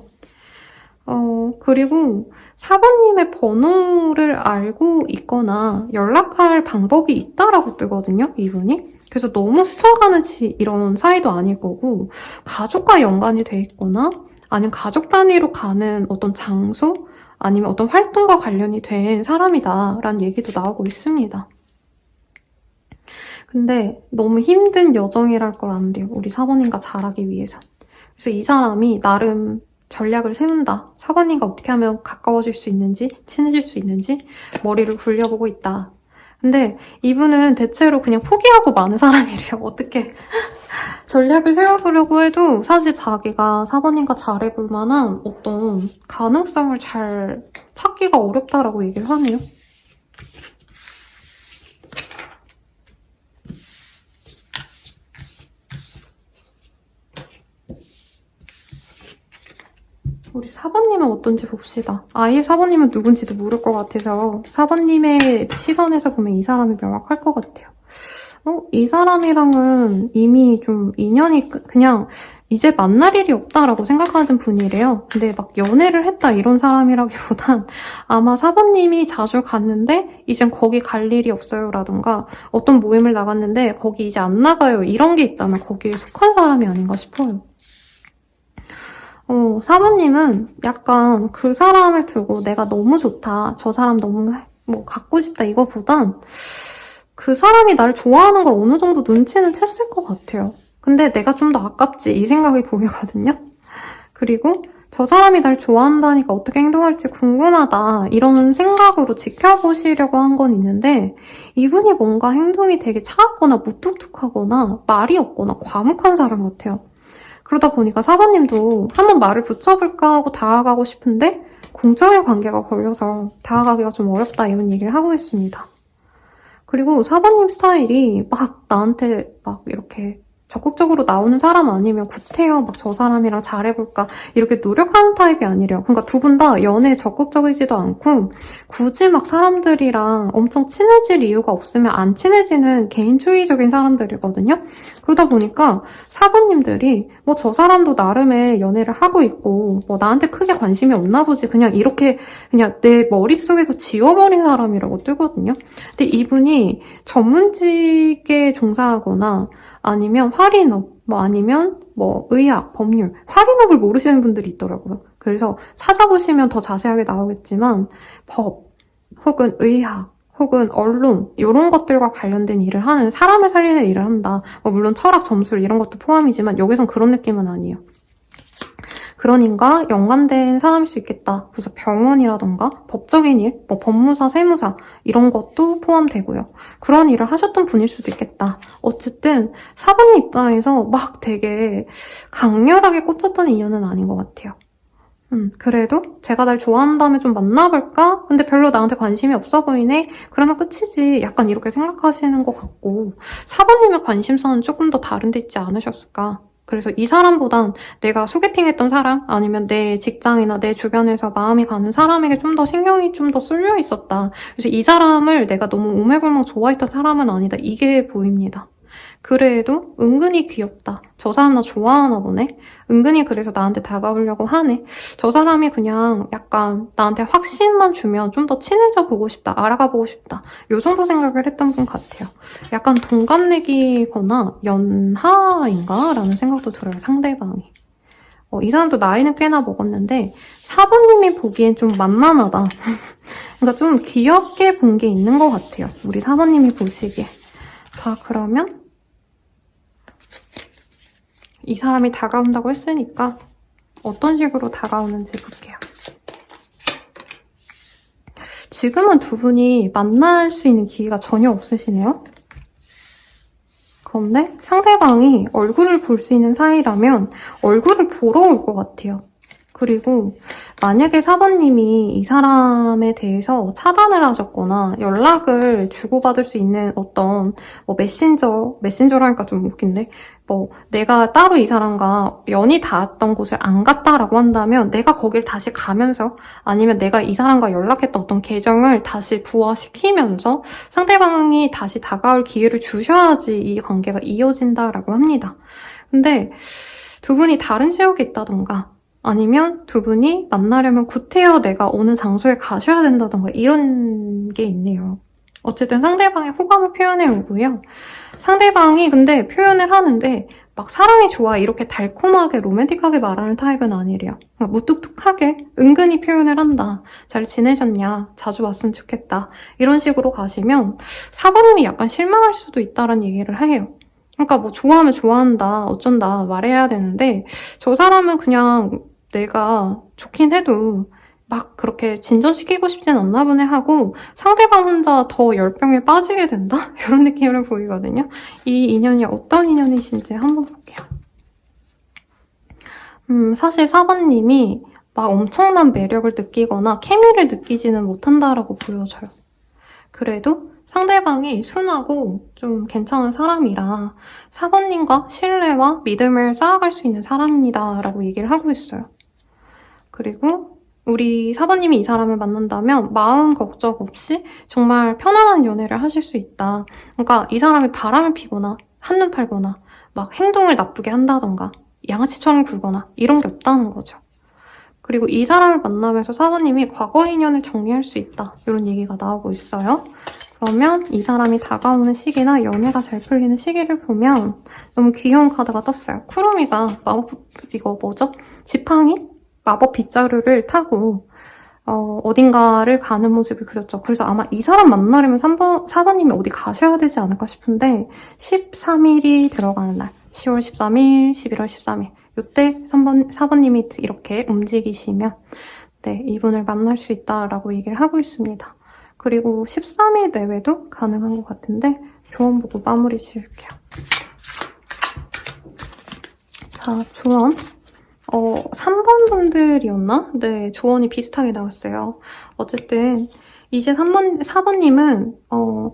그리고 사부님의 번호를 알고 있거나 연락할 방법이 있다라고 뜨거든요, 이분이. 그래서 너무 스쳐가는 이런 사이도 아닐 거고 가족과 연관이 돼 있거나 아니면 가족 단위로 가는 어떤 장소 아니면 어떤 활동과 관련이 된 사람이다라는 얘기도 나오고 있습니다. 근데 너무 힘든 여정이랄 걸 안돼요. 우리 사부님과 잘하기 위해서. 그래서 이 사람이 나름 전략을 세운다. 사부님과 어떻게 하면 가까워질 수 있는지, 친해질 수 있는지 머리를 굴려보고 있다. 근데 이분은 대체로 그냥 포기하고 마는 사람이래요. 어떻게 전략을 세워보려고 해도 사실 자기가 사부님과 잘해볼 만한 어떤 가능성을 잘 찾기가 어렵다라고 얘기를 하네요. 우리 사부님은 어떤지 봅시다. 아예 사부님은 누군지도 모를 것 같아서 사부님의 시선에서 보면 이 사람이 명확할 것 같아요. 이 사람이랑은 이미 좀 인연이 그냥 이제 만날 일이 없다라고 생각하는 분이래요. 근데 막 연애를 했다 이런 사람이라기보단 아마 사부님이 자주 갔는데 이젠 거기 갈 일이 없어요 라던가 어떤 모임을 나갔는데 거기 이제 안 나가요 이런 게 있다면 거기에 속한 사람이 아닌가 싶어요. 사부님은 약간 그 사람을 두고 내가 너무 좋다, 저 사람 너무 뭐 갖고 싶다 이거보단 그 사람이 날 좋아하는 걸 어느 정도 눈치는 챘을 것 같아요. 근데 내가 좀 더 아깝지 이 생각이 보이거든요. 그리고 저 사람이 날 좋아한다니까 어떻게 행동할지 궁금하다 이런 생각으로 지켜보시려고 한 건 있는데 이분이 뭔가 행동이 되게 차갑거나 무뚝뚝하거나 말이 없거나 과묵한 사람 같아요. 그러다 보니까 사부님도 한번 말을 붙여볼까 하고 다가가고 싶은데 공적인 관계가 걸려서 다가가기가 좀 어렵다 이런 얘기를 하고 있습니다. 그리고 사부님 스타일이 막 나한테 막 이렇게 적극적으로 나오는 사람 아니면 구태여 막 저 사람이랑 잘해볼까 이렇게 노력하는 타입이 아니래요. 그러니까 두 분 다 연애에 적극적이지도 않고 굳이 막 사람들이랑 엄청 친해질 이유가 없으면 안 친해지는 개인주의적인 사람들이거든요. 그러다 보니까 사부님들이 뭐 저 사람도 나름의 연애를 하고 있고 뭐 나한테 크게 관심이 없나 보지 그냥 이렇게 그냥 내 머릿속에서 지워버린 사람이라고 뜨거든요. 근데 이분이 전문직에 종사하거나 아니면 할인업, 뭐 아니면 뭐 의학, 법률, 할인업을 모르시는 분들이 있더라고요. 그래서 찾아보시면 더 자세하게 나오겠지만 법, 혹은 의학, 혹은 언론 이런 것들과 관련된 일을 하는 사람을 살리는 일을 한다. 물론 철학, 점술 이런 것도 포함이지만 여기선 그런 느낌은 아니에요. 그러니까 연관된 사람일 수 있겠다. 그래서 병원이라던가 법적인 일, 뭐 법무사, 세무사 이런 것도 포함되고요. 그런 일을 하셨던 분일 수도 있겠다. 어쨌든 사부님 입장에서 막 되게 강렬하게 꽂혔던 인연은 아닌 것 같아요. 그래도 제가 날 좋아한다면 좀 만나볼까? 근데 별로 나한테 관심이 없어 보이네? 그러면 끝이지. 약간 이렇게 생각하시는 것 같고 사부님의 관심사는 조금 더 다른 데 있지 않으셨을까? 그래서 이 사람보단 내가 소개팅했던 사람 아니면 내 직장이나 내 주변에서 마음이 가는 사람에게 좀 더 신경이 좀 더 쏠려 있었다. 그래서 이 사람을 내가 너무 오매불망 좋아했던 사람은 아니다. 이게 보입니다. 그래도 은근히 귀엽다. 저 사람 나 좋아하나 보네. 은근히 그래서 나한테 다가오려고 하네. 저 사람이 그냥 약간 나한테 확신만 주면 좀 더 친해져 보고 싶다. 알아가 보고 싶다. 요 정도 생각을 했던 분 같아요. 약간 동갑내기거나 연하인가? 라는 생각도 들어요. 상대방이. 이 사람도 나이는 꽤나 먹었는데 사부님이 보기엔 좀 만만하다. 그러니까 좀 귀엽게 본 게 있는 것 같아요. 우리 사모님이 보시기에. 자, 그러면 이 사람이 다가온다고 했으니까 어떤 식으로 다가오는지 볼게요. 지금은 두 분이 만날 수 있는 기회가 전혀 없으시네요. 그런데 상대방이 얼굴을 볼 수 있는 사이라면 얼굴을 보러 올 것 같아요. 그리고 만약에 사번님이 이 사람에 대해서 차단을 하셨거나 연락을 주고받을 수 있는 어떤 메신저라니까 좀 웃긴데 내가 따로 이 사람과 연이 닿았던 곳을 안 갔다라고 한다면 내가 거길 다시 가면서 아니면 내가 이 사람과 연락했던 어떤 계정을 다시 부활시키면서 상대방이 다시 다가올 기회를 주셔야지 이 관계가 이어진다라고 합니다. 근데 두 분이 다른 지역에 있다던가 아니면 두 분이 만나려면 구태여 내가 어느 장소에 가셔야 된다던가 이런 게 있네요. 어쨌든 상대방의 호감을 표현해 오고요. 상대방이 근데 표현을 하는데 막 사랑이 좋아 이렇게 달콤하게 로맨틱하게 말하는 타입은 아니래요. 그러니까 무뚝뚝하게 은근히 표현을 한다. 잘 지내셨냐? 자주 왔으면 좋겠다. 이런 식으로 가시면 사부님이 약간 실망할 수도 있다는 얘기를 해요. 그러니까 뭐 좋아하면 좋아한다, 어쩐다 말해야 되는데 저 사람은 그냥 내가 좋긴 해도 막 그렇게 진전시키고 싶진 않나 보네 하고 상대방 혼자 더 열병에 빠지게 된다? 이런 느낌으로 보이거든요. 이 인연이 어떤 인연이신지 한번 볼게요. 사실 4번님이 막 엄청난 매력을 느끼거나 케미를 느끼지는 못한다라고 보여져요. 그래도 상대방이 순하고 좀 괜찮은 사람이라 4번님과 신뢰와 믿음을 쌓아갈 수 있는 사람입니다 라고 얘기를 하고 있어요. 그리고 우리 4번님이 이 사람을 만난다면 마음 걱정 없이 정말 편안한 연애를 하실 수 있다. 그러니까 이 사람이 바람을 피거나 한눈 팔거나 막 행동을 나쁘게 한다던가 양아치처럼 굴거나 이런 게 없다는 거죠. 그리고 이 사람을 만나면서 4번님이 과거 인연을 정리할 수 있다. 이런 얘기가 나오고 있어요. 그러면 이 사람이 다가오는 시기나 연애가 잘 풀리는 시기를 보면 너무 귀여운 카드가 떴어요. 쿠루미가 지팡이? 마법 빗자루를 타고 어딘가를 가는 모습을 그렸죠. 그래서 아마 이 사람 만나려면 4번님이 어디 가셔야 되지 않을까 싶은데 13일이 들어가는 날 10월 13일, 11월 13일 이때 4번님이 이렇게 움직이시면 네, 이분을 만날 수 있다라고 얘기를 하고 있습니다. 그리고 13일 내외도 가능한 것 같은데 조언 보고 마무리 지을게요. 자, 조언. 3번 분들이었나? 네, 조언이 비슷하게 나왔어요. 어쨌든 이제 4번님은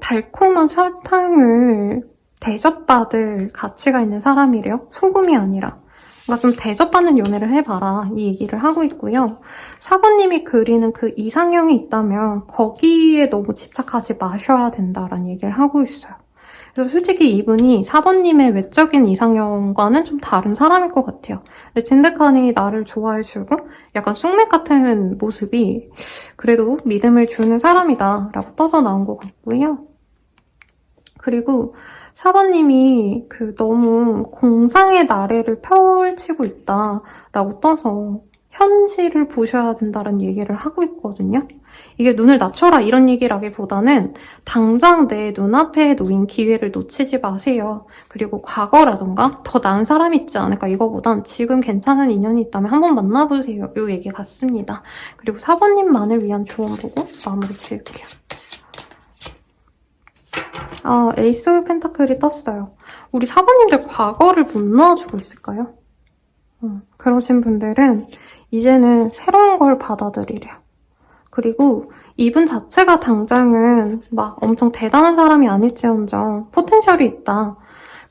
달콤한 설탕을 대접받을 가치가 있는 사람이래요. 소금이 아니라. 그러니까 좀 대접받는 연애를 해봐라 이 얘기를 하고 있고요. 4번님이 그리는 그 이상형이 있다면 거기에 너무 집착하지 마셔야 된다라는 얘기를 하고 있어요. 그래서 솔직히 이분이 4번님의 외적인 이상형과는 좀 다른 사람일 것 같아요. 근데 진드칸이 나를 좋아해주고 약간 쑥맥 같은 모습이 그래도 믿음을 주는 사람이다 라고 떠서 나온 것 같고요. 그리고 4번님이 너무 공상의 나래를 펼치고 있다라고 떠서 현실을 보셔야 된다는 얘기를 하고 있거든요. 이게 눈을 낮춰라 이런 얘기라기보다는 당장 내 눈앞에 놓인 기회를 놓치지 마세요. 그리고 과거라던가 더 나은 사람이 있지 않을까 이거보단 지금 괜찮은 인연이 있다면 한번 만나보세요. 이 얘기 같습니다. 그리고 4번님만을 위한 조언 보고 마무리 지을게요. 에이스 오브 펜타클이 떴어요. 우리 4번님들 과거를 못 놓아주고 있을까요? 그러신 분들은 이제는 새로운 걸 받아들이래요. 그리고 이분 자체가 당장은 막 엄청 대단한 사람이 아닐지언정 포텐셜이 있다.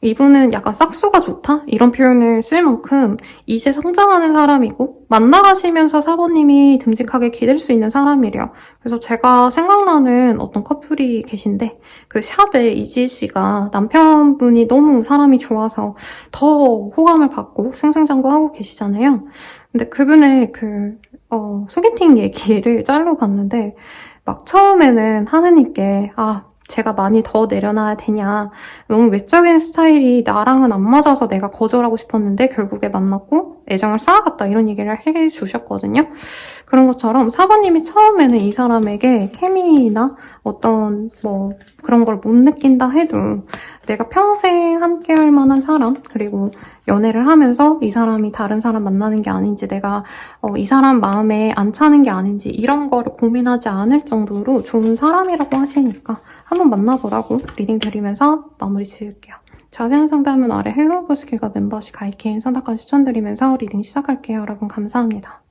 이분은 약간 싹수가 좋다? 이런 표현을 쓸 만큼 이제 성장하는 사람이고 만나가시면서 4번님이 듬직하게 기댈 수 있는 사람이래요. 그래서 제가 생각나는 어떤 커플이 계신데 그 샵에 이지희 씨가 남편분이 너무 사람이 좋아서 더 호감을 받고 승승장구하고 계시잖아요. 근데 그분의 소개팅 얘기를 짤로 봤는데 막 처음에는 하느님께 제가 많이 더 내려놔야 되냐. 너무 외적인 스타일이 나랑은 안 맞아서 내가 거절하고 싶었는데 결국에 만났고 애정을 쌓아갔다 이런 얘기를 해주셨거든요. 그런 것처럼 4번님이 처음에는 이 사람에게 케미나 어떤 뭐 그런 걸 못 느낀다 해도 내가 평생 함께할 만한 사람, 그리고 연애를 하면서 이 사람이 다른 사람 만나는 게 아닌지, 내가 이 사람 마음에 안 차는 게 아닌지 이런 거를 고민하지 않을 정도로 좋은 사람이라고 하시니까 한번 만나보라고 리딩 드리면서 마무리 지을게요. 자세한 상담은 아래 헬로우 스킬과 멤버십 가입 개인 선택까지 추천드리면서 리딩 시작할게요. 여러분 감사합니다.